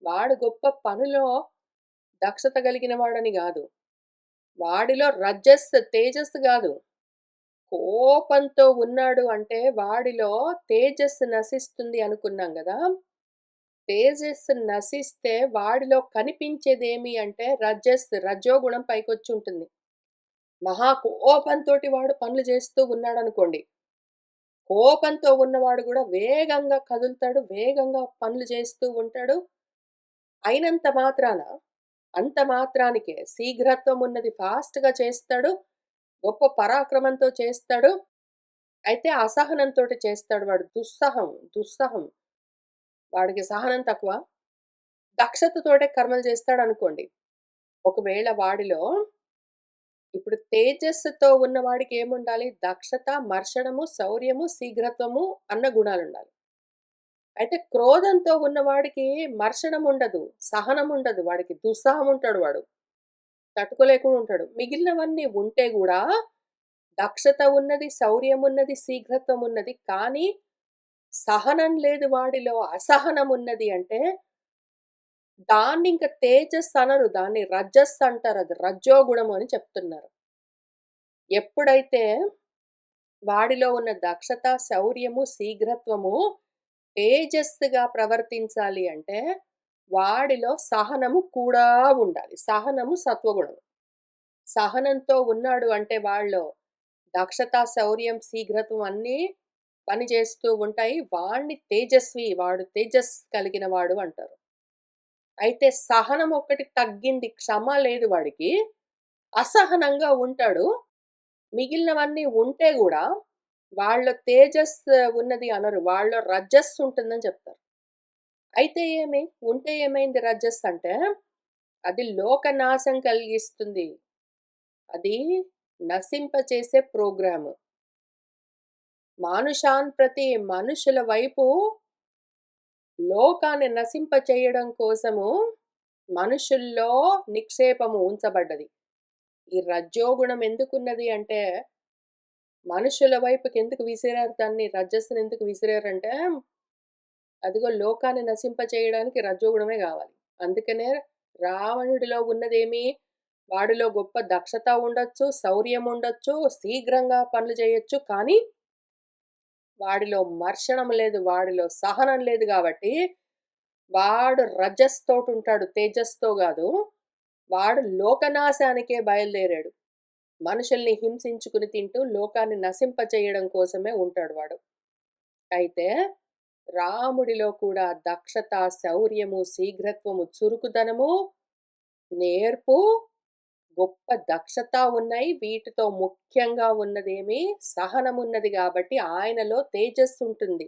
వాడు గొప్ప పనిలో దక్షత కలిగిన వాడని గాదు. వాడిలో రజస్సు, తేజస్సు గాదు. కోపంతో ఉన్నాడు అంటే వాడిలో తేజస్సు నశిస్తుంది అనుకున్నాం గదా! తేజస్సు నశిస్తే వాడిలో కనిపించేదేమి అంటే రజోగుణం పైకొచ్చుంటుంది. మహా కోపంతోటి వాడు పనులు చేస్తూ ఉన్నాడనుకోండి. కోపంతో ఉన్నవాడు గూడా వేగంగా కదులుతాడు. వేగంగా పనులు చేస్తూ ఉంటాడు. అయినంత మాత్రాన, అంత మాత్రానికే శీఘ్రత్వం ఉన్నది ఫాస్ట్‌గా చేస్తాడు. గొప్ప పరాక్రమంతో చేస్తాడు. అయితే అసహనంతోటి చేస్తాడు వాడు. దుస్సహం. వాడికి సహనం తక్కువ. దక్షతతోటే కర్మలు చేస్తాడనుకోండి. ఒకవేళ వాడిలో ఇప్పుడు తేజస్సుతో ఉన్నవాడికి ఏముండాలి? దక్షత, మర్షణము, శౌర్యము, శీఘ్రత్వము అన్న గుణాలుండాలి. అయితే క్రోధంతో ఉన్నవాడికి మర్షణముండదు, సహనముండదు. వాడికి దుస్సాహం ఉంటాడు వాడు. తట్టుకోలేకుండా ఉంటాడు. మిగిలినవన్నీ ఉంటే గూడా దక్షత ఉన్నది, శౌర్యమున్నది, శీఘ్రత్వమున్నది. కానీ సహనం లేదు వాడిలో, అసహనమున్నది అంటే దాన్నింక తేజస్ అనరు. దాన్ని రజస్ అంటారు. అది రజోగుణము అని చెప్తున్నారు. ఎప్పుడైతే వాడిలో ఉన్న దక్షత, శౌర్యము, శీఘ్రత్వము తేజస్సుగా ప్రవర్తించాలి అంటే, వాడిలో సహనము కూడా ఉండాలి. సహనము సత్వగుణం. సహనంతో ఉన్నాడు అంటే వాళ్ళలో దక్షత, శౌర్యం, శీఘ్రత్వం అన్నీ పనిచేస్తూ ఉంటాయి. వాడిని తేజస్వి, వాడు తేజస్ కలిగిన వాడు అంటారు. అయితే సహనం ఒక్కటి తగ్గింది. క్షమ లేదు వాడికి. అసహనంగా ఉంటాడు. మిగిలినవన్నీ ఉంటే గూడా వాళ్ళ తేజస్ ఉన్నది అనరు. వాళ్ళలో రజస్సు ఉంటుందని చెప్తారు. అయితే ఉంటే ఏమైంది రజస్సు అంటే, అది లోకనాశం కలిగిస్తుంది. అది నశింపచేసే ప్రోగ్రాము. మానుషాన్ ప్రతి మనుషుల వైపు లోకాన్ని నశింపచేయడం కోసము మనుషుల్లో నిక్షేపము ఉంచబడ్డది. ఈ రజోగుణం ఎందుకున్నది అంటే, మనుషుల వైపుకెందుకు విసిరారు దాన్ని రజస్సునెందుకు విసిరారంటే, అదిగో లోకాన్ని నశింపచేయడానికి రజోగుణమే గావాలి. అందుకనే రావణుడిలో ఉన్నదేమి, వాడిలో గొప్ప దక్షత ఉండొచ్చు, శౌర్యం ఉండొచ్చు, శీఘ్రంగా పనులు చేయొచ్చు. కానీ, వాడిలో మర్షణం లేదు, వాడిలో సహనం లేదు గాబట్టి, వాడు రజస్తోటుంటాడు, తేజస్‌తో గాదు. వాడు లోకనాశానికే బయలుదేరాడు. మనుషుల్ని హింసించుకుని తింటూ లోకాన్ని నశింపచేయడం కోసమే ఉంటాడు వాడు. అయితే రాముడిలో కూడా దక్షత, శౌర్యము, శీఘ్రత్వము, చురుకుదనము, నేర్పు, గొప్ప దక్షత ఉన్నాయి. వీటితో ముఖ్యంగా ఉన్నదేమి సహనమున్నది గాబట్టి ఆయనలో తేజస్సుంటుంది.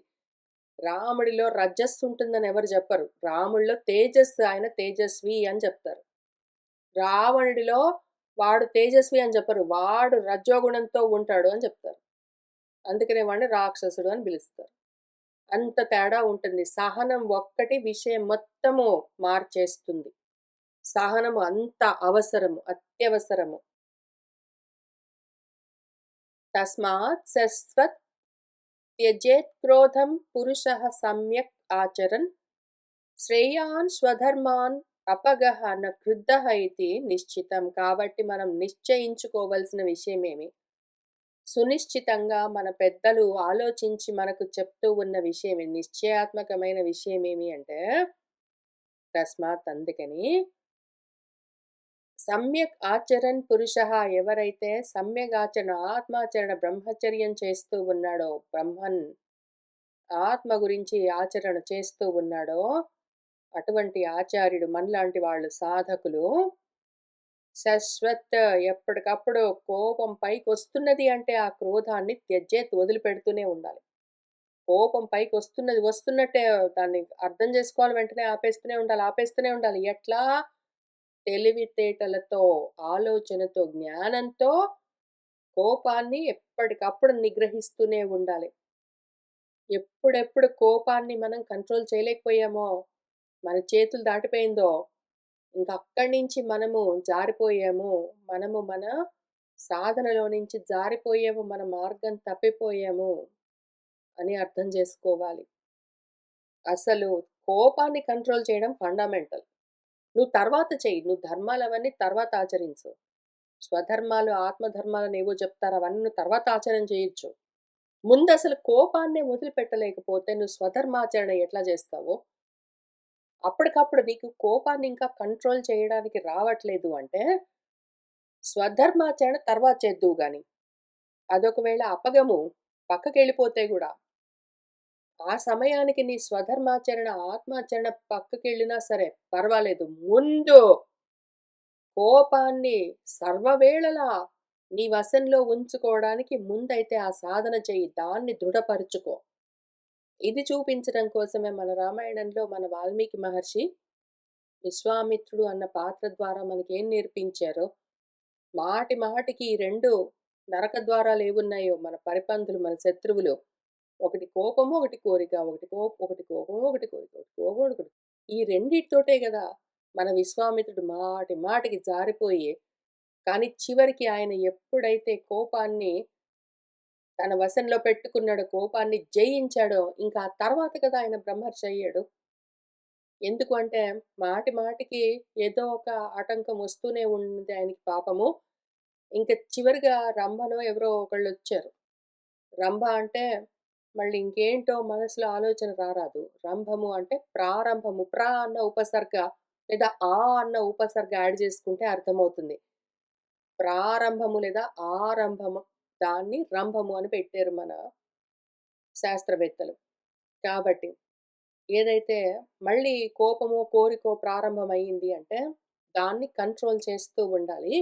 రాముడిలో రజస్సుంటుందని ఎవరు జెప్పరు. రాముడిలో తేజస్సు ఆయన తేజస్వి అని చెప్తారు. రావణుడిలో వాడు తేజస్వి అని చెప్పరు. వాడు రజోగుణంతో ఉంటాడు అని చెప్తారు. అందుకనే వాడిని రాక్షసుడు అని పిలుస్తారు. అంత తేడా ఉంటుంది. సహనం ఒక్కటి విషయం మొత్తము మార్చేస్తుంది. సహనము అంత అవసరము, అత్యవసరము. తస్మాత్ శశ్వత్ త్యజేత్ క్రోధం పురుషః సమ్యక్ ఆచరన్ శ్రేయాన్ స్వధర్మాన్ అపగః న క్రుద్ధః ఇతి నిశ్చితం. కాబట్టి మనం నిశ్చయించుకోవలసిన విషయమేమి? సునిశ్చితంగా మన పెద్దలు ఆలోచించి మనకు చెప్తూ ఉన్న విషయమే నిశ్చయాత్మకమైన విషయమేమి అంటే, తస్మాత్ అందుకని సమ్యక్ ఆచరన్ పురుషః ఎవరైతే సమ్యక్ ఆచరణ ఆత్మాచరణ బ్రహ్మచర్యం చేస్తూ ఉన్నాడో, ఆత్మ గురించి ఆచరణ చేస్తూ ఉన్నాడో, అటువంటి ఆచార్యుడు మనలాంటి వాళ్ళు సాధకులు శశ్వత్ ఎప్పటికప్పుడు కోపం పైకొస్తున్నది అంటే ఆ క్రోధాన్ని త్యజ్యేత్ వదిలిపెడుతూనే ఉండాలి. కోపం పైకొస్తున్నది వస్తున్నట్టే దాన్ని అర్థం చేసుకోవాలి. వెంటనే ఆపేస్తూనే ఉండాలి. ఆపేస్తూనే ఉండాలి. ఎట్లా? తెలివితేటలతో, ఆలోచనతో, జ్ఞానంతో కోపాన్ని ఎప్పటికప్పుడు నిగ్రహిస్తూనే ఉండాలి. ఎప్పుడెప్పుడు కోపాన్ని మనం కంట్రోల్ చేయలేకపోయామో, మన చేతులు దాటిపోయిందో, ఇంక అక్కడి నుంచి మనము జారిపోయాము. మనము మన సాధనలో నుంచి జారిపోయాము. మన మార్గం తప్పిపోయాము అని అర్థం చేసుకోవాలి. అసలు కోపాన్ని కంట్రోల్ చేయడం ఫండమెంటల్. నువ్వు తర్వాత చెయ్యి. నువ్వు ధర్మాలవన్నీ తర్వాత ఆచరించు. స్వధర్మాలు, ఆత్మధర్మాలనేవో చెప్తారు. అవన్నీ నువ్వు తర్వాత ఆచరణ చేయొచ్చు. ముందసలు కోపాన్నే వదిలిపెట్టలేకపోతే నువ్వు స్వధర్మాచరణ ఎట్లా చేస్తావు? అప్పటికప్పుడు నీకు కోపాన్ని ఇంకా కంట్రోల్ చేయడానికి రావట్లేదు అంటే, స్వధర్మాచరణ తర్వాత చేద్దువు గాని. అదొకవేళ అపగము పక్కకెళ్ళిపోతే గూడా, ఆ సమయానికి నీ స్వధర్మాచరణ, ఆత్మాచరణ పక్కకెళ్ళినా సరే పర్వాలేదు. ముందు కోపాన్ని సర్వవేళలా నీ వశంలో ఉంచుకోవడానికి ముందైతే ఆ సాధన చెయ్యి. దాన్ని దృఢపరుచుకో. ఇది చూపించడం కోసమే మన రామాయణంలో మన వాల్మీకి మహర్షి విశ్వామిత్రుడు అన్న పాత్ర ద్వారా మనకేం నేర్పించారో, మాటి మాటికి ఈ 2 నరక ద్వారాలేవున్నాయో మన పరిపంతులు, మన శత్రువులు. ఒకటి కోపము, ఒకటి కోరిక. ఒకటి కోపము, ఒకటి కోరిక. ఒకటి కోపం, ఒకటి కోరిక. ఈ రెండిటితోటే గదా మన విశ్వామిత్రుడు మాటి మాటికి జారిపోయి, కానీ చివరికి ఆయన ఎప్పుడైతే కోపాన్ని తన వశంలో పెట్టుకున్నాడో, కోపాన్ని జయించాడో, ఇంకా ఆ తర్వాత కదా ఆయన బ్రహ్మర్షి అయ్యాడు. ఎందుకు అంటే, మాటి మాటికి ఏదో ఒక ఆటంకం వస్తూనే ఉంది ఆయనకి పాపము. ఇంక చివరిగా రంభనో ఎవరో ఒకళ్ళొచ్చారు. రంభ అంటే మళ్ళీ ఇంకేంటో మనసులో ఆలోచన రారాదు. రంభము అంటే ప్రారంభము. అన్న ఉపసర్గ లేదా అన్న ఉపసర్గ యాడ్ చేసుకుంటే అర్థమవుతుంది. ప్రారంభము లేదా ఆరంభము. దాన్ని రంభము అని పెట్టారు మన శాస్త్రవేత్తలు. కాబట్టి ఏదైతే మళ్ళీ కోపమో, కోరికో ప్రారంభమయింది అంటే, దాన్ని కంట్రోల్ చేస్తూ ఉండాలి.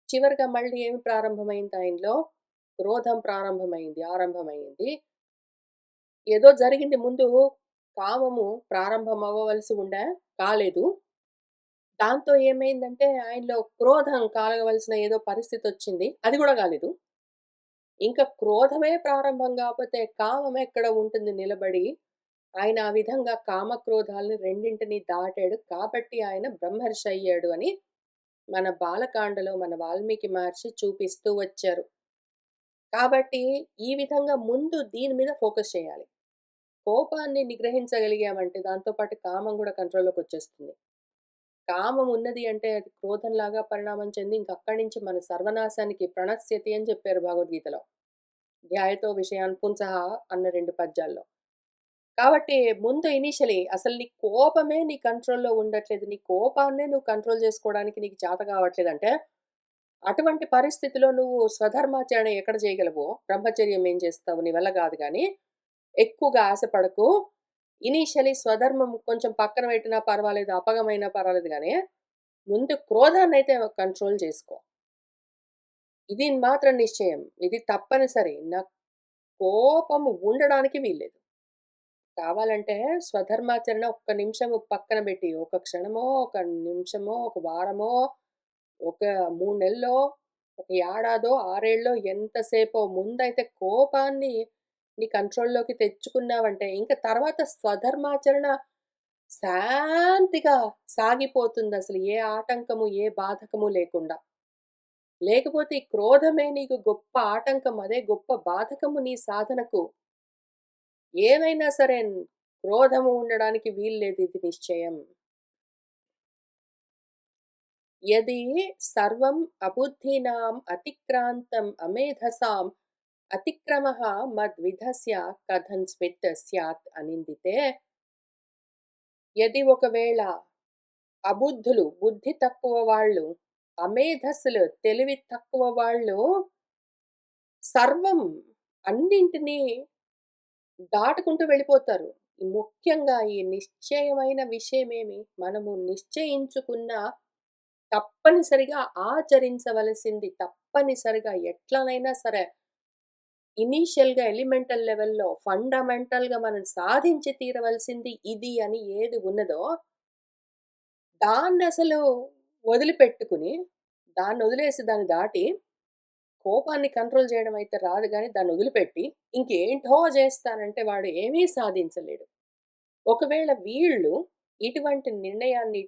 చివరగా మళ్ళీ ఏమి ప్రారంభమైంది ఆయనలో? క్రోధం ప్రారంభమైంది, ఆరంభమైంది. ఏదో జరిగింది ముందు కామము ప్రారంభమవ్వవలసి కాలేదు. దాంతో ఏమైందంటే, ఆయనలో క్రోధం కలగవలసిన ఏదో పరిస్థితొచ్చింది. అది గూడా గాలేదు. ఇంకా క్రోధమే ప్రారంభం గాపోతే కామమెక్కడ ఉంటుంది నిలబడి? ఆయన ఆ విధంగా కామక్రోధాలని రెండింటిని దాటాడు. కాబట్టి ఆయన బ్రహ్మర్షి అయ్యాడు అని మన బాలకాండలో మన వాల్మీకి మహర్షి చూపిస్తూ వచ్చారు. కాబట్టి ఈ విధంగా ముందు దీని మీద ఫోకస్ చేయాలి. కోపాన్ని నిగ్రహించగలిగామంటే దాంతో పాటు కామం గూడా కంట్రోల్‌లోకొచ్చేస్తుంది. కామం ఉన్నది అంటే అది క్రోధంలాగా పరిణామం చెంది ఇంక అక్కడి నుంచి మన సర్వనాశానికి ప్రణశ్యతి అని చెప్పారు భగవద్గీతలో. ధ్యాయతో విషయాన్ పుంసః అన్న 2 పద్యాల్లో. కాబట్టి ముందు ఇనీషియలీ అసలు నీ కోపమే నీ కంట్రోల్‌లో ఉండట్లేదు. నీ కోపాన్నే నువ్వు కంట్రోల్ చేసుకోవడానికి నీకు చేత కావట్లేదంటే, అటువంటి పరిస్థితిలో నువ్వు స్వధర్మాచరణ ఎక్కడ చేయగలవు? బ్రహ్మచర్యం ఏం చేస్తావు? నీ వల్ల గాదు గానీ, ఎక్కువగా ఆశపడకు. ఇనీషియలీ స్వధర్మం కొంచెం పక్కన పెట్టినా పర్వాలేదు, అపగమైనా పర్వాలేదు గానీ, ముందు క్రోధాన్నయితే కంట్రోల్ చేసుకో. ఇది మాత్రం నిశ్చయం. ఇది తప్పనిసరి. నాకు కోపం ఉండడానికి వీల్లేదు. కావాలంటే స్వధర్మాచరణ ఒక్క నిమిషము పక్కన బెట్టి, ఒక క్షణమో, ఒక నిమిషమో, ఒక వారమో, ఒక 3 నెల్లో, ఒక ఏడాదో, 6 ఏళ్ళో ఎంతసేపో ముందైతే కోపాన్ని నీ కంట్రోల్‌లోకి తెచ్చుకున్నావంటే, ఇంక తర్వాత స్వధర్మాచరణ శాంతిగా సాగిపోతుందసలు. ఏ ఆటంకము, ఏ బాధకము లేకుండా. లేకపోతే ఈ క్రోధమే నీకు గొప్ప ఆటంకం. అదే గొప్ప బాధకము నీ సాధనకు. ఏమైనా సరే క్రోధము ఉండడానికి వీల్లేదు ఇది నిశ్చయం. యది సర్వం అబుద్ధీనాం అతిక్రాంతం అమేధసాం అతిక్రమః మద్విధస్య కథంస్విత్ స్యాత్ అనిందితే, యది ఒకవేళ అబుద్ధులు, బుద్ధి తక్కువ వాళ్ళు, అమేధస్సులు, తెలివి తక్కువ వాళ్ళు సర్వం అన్నింటినీ దాటుకుంటూ వెళ్ళిపోతారు. ముఖ్యంగా ఈ నిశ్చయమైన విషయమేమి మనము నిశ్చయించుకున్న తప్పనిసరిగా ఆచరించవలసింది తప్పనిసరిగా ఎట్లనైనా సరే ఇనీషియల్‌గా ఎలిమెంటల్ లెవెల్‌లో ఫండమెంటల్‌గా మనం సాధించి తీరవలసింది ఇది అని ఏది ఉన్నదో దాన్నసలు వదిలిపెట్టుకుని, దాన్నొదిలేసి దాన్ని దాటి కోపాన్ని కంట్రోల్ చేయడం అయితే రాదు గానీ దాన్నొదిలిపెట్టి ఇంకేంటో జేస్తానంటే వాడు ఏమీ సాధించలేడు. ఒకవేళ వీళ్ళు ఇటువంటి నిర్ణయాన్ని,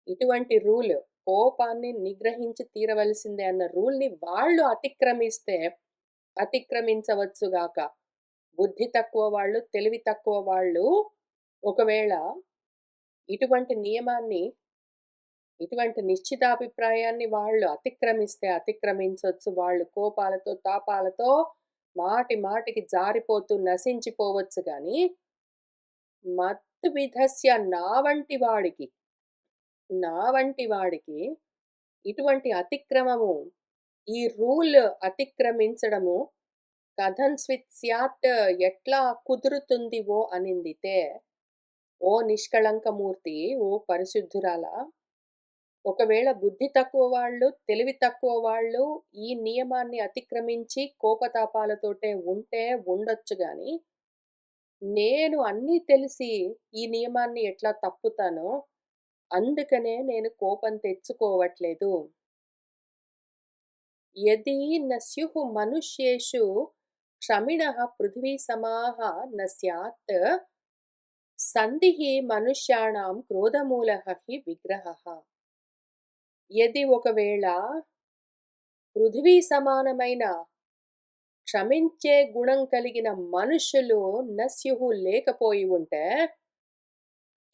ఇటువంటి రూల్ కోపాన్ని నిగ్రహించి తీరవలసిందే అన్న రూల్‌ని వాళ్ళు అతిక్రమిస్తే, అతిక్రమించవచ్చు గాక. బుద్ధి తక్కువ వాళ్ళు, తెలివి తక్కువ వాళ్ళు ఒకవేళ ఇటువంటి నియమాన్ని, ఇటువంటి నిశ్చితాభిప్రాయాన్ని వాళ్ళు అతిక్రమిస్తే అతిక్రమించొచ్చు. వాళ్ళు కోపాలతో, తాపాలతో మాటి మాటికి జారిపోతూ నశించిపోవచ్చు గానీ, మత్విధస్య నా వంటి వాడికి ఇటువంటి అతిక్రమము, ఈ రూల్ అతిక్రమించడము కథంస్విత్ స్యాత్ ఎట్లా కుదురుతుంది ఓ అనిందితే, ఓ నిష్కళంకమూర్తి, ఓ పరిశుద్ధురాలా! ఒకవేళ బుద్ధి తక్కువ వాళ్ళు, తెలివి తక్కువ వాళ్ళు ఈ నియమాన్ని అతిక్రమించి కోపతాపాలతోటే ఉంటే ఉండొచ్చు గానీ, నేను అన్నీ తెలిసి ఈ నియమాన్ని ఎట్లా తప్పుతానో, అందుకనే నేను కోపం తెచ్చుకోవట్లేదు. యదీ న స్యుః మనుష్యేషు క్షమిణః పృథివీసమాః న స్యాత్ సంధిః మనుష్యాణం క్రోధమూలః హి విగ్రహః. యది ఒకవేళ పృథివీ సమానమైన క్షమించే గుణం కలిగిన మనుషులు న స్యుః లేకపోయి ఉంటే,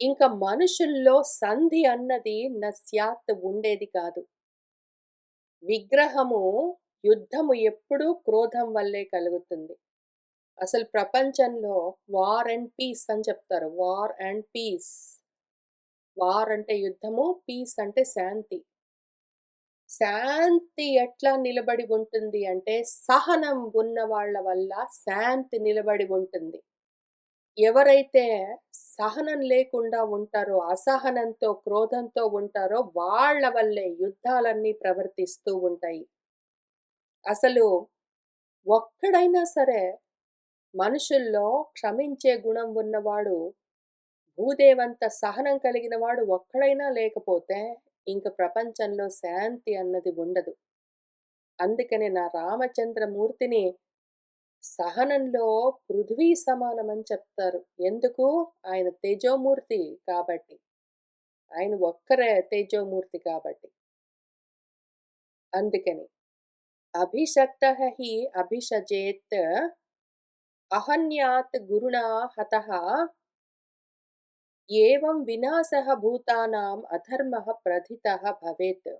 ఇంక మనుషుల్లో సంధి అన్నది న స్యాత్ ఉండేది కాదు. విగ్రహము, యుద్ధము ఎప్పుడూ క్రోధం వల్లే కలుగుతుంది. అసలు ప్రపంచంలో వార్ అండ్ పీస్ అని చెప్తారు. War and piece. వార్ అంటే యుద్ధము, పీస్ అంటే శాంతి. శాంతి ఎట్లా నిలబడి ఉంటుంది అంటే, సహనం ఉన్న వాళ్ళ వల్ల శాంతి నిలబడి ఉంటుంది. ఎవరైతే సహనం లేకుండా ఉంటారో, అసహనంతో, క్రోధంతో ఉంటారో వాళ్ళ వల్లే యుద్ధాలన్నీ ప్రవర్తిస్తూ ఉంటాయి. అసలు ఒక్కడైనా సరే మనుషుల్లో క్షమించే గుణం ఉన్నవాడు, భూదేవంత సహనం కలిగిన వాడు ఒక్కడైనా లేకపోతే, ఇంక ప్రపంచంలో శాంతి అన్నది ఉండదు. అందుకనే నా రామచంద్రమూర్తిని సహనంలో పృథ్వీ సమానమని చెప్తారు. ఎందుకు? ఆయన తేజోమూర్తి కాబట్టి. ఆయన ఒక్కరే తేజోమూర్తి కాబట్టి. అందుకని. అభిషక్తః హి అభిషజేత్ అహన్యాత్ గురుణా హతః ఏవం వినాశః భూతానాం అధర్మః ప్రథితః భవేత్.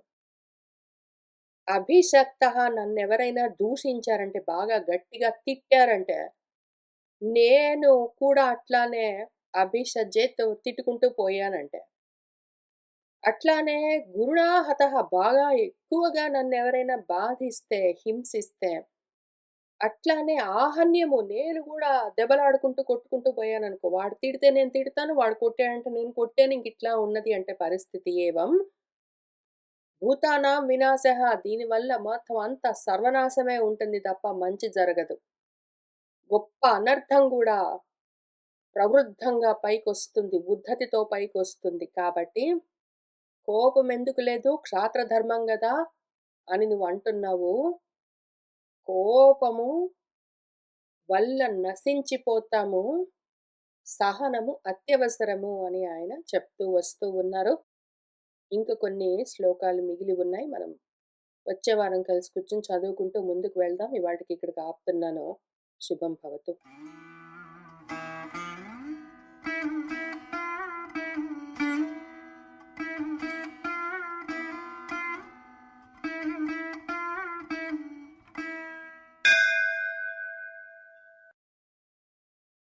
అభిషక్తః నన్నెవరైనా దూషించారంటే, బాగా గట్టిగా తిట్టారంటే, నేను కూడా అట్లానే అభిషజేత్ తిట్టుకుంటూ పోయానంటే. అట్లానే గురుణా హతః బాగా ఎక్కువగా నన్నెవరైనా బాధిస్తే, హింసిస్తే, అట్లానే ఆహన్యము నేను గూడా దెబ్బలాడుకుంటూ, కొట్టుకుంటూ పోయాననుకో, వాడు తిడితే నేను తిడతాను, వాడు కొట్టాడంటే నేను కొట్టాను. ఇంకిట్లా ఉన్నది అంటే పరిస్థితి ఏవం భూతానాం వినాశః దీనివల్ల మొత్తం అంతా సర్వనాశమే ఉంటుంది తప్ప మంచి జరగదు. గొప్ప అనర్థం గూడా ప్రవృద్ధంగా పైకొస్తుంది. ఉద్ధతితో పైకొస్తుంది. కాబట్టి కోపమెందుకు లేదు క్షాత్రధర్మం గదా! అని నువ్వంటున్నావు. కోపము వల్ల నశించిపోతాము. సహనము అత్యవసరము అని ఆయన చెప్తూ వస్తూ ఉన్నారు. ఇంక కొన్ని శ్లోకాలు మిగిలి ఉన్నాయి. మనం వచ్చే వారం కలిసి కూర్చొని చదువుకుంటూ ముందుకు వెళ్దాం. ఇవాల్టికి ఇక్కడికి ఆపుతున్నాను. శుభం భవతు.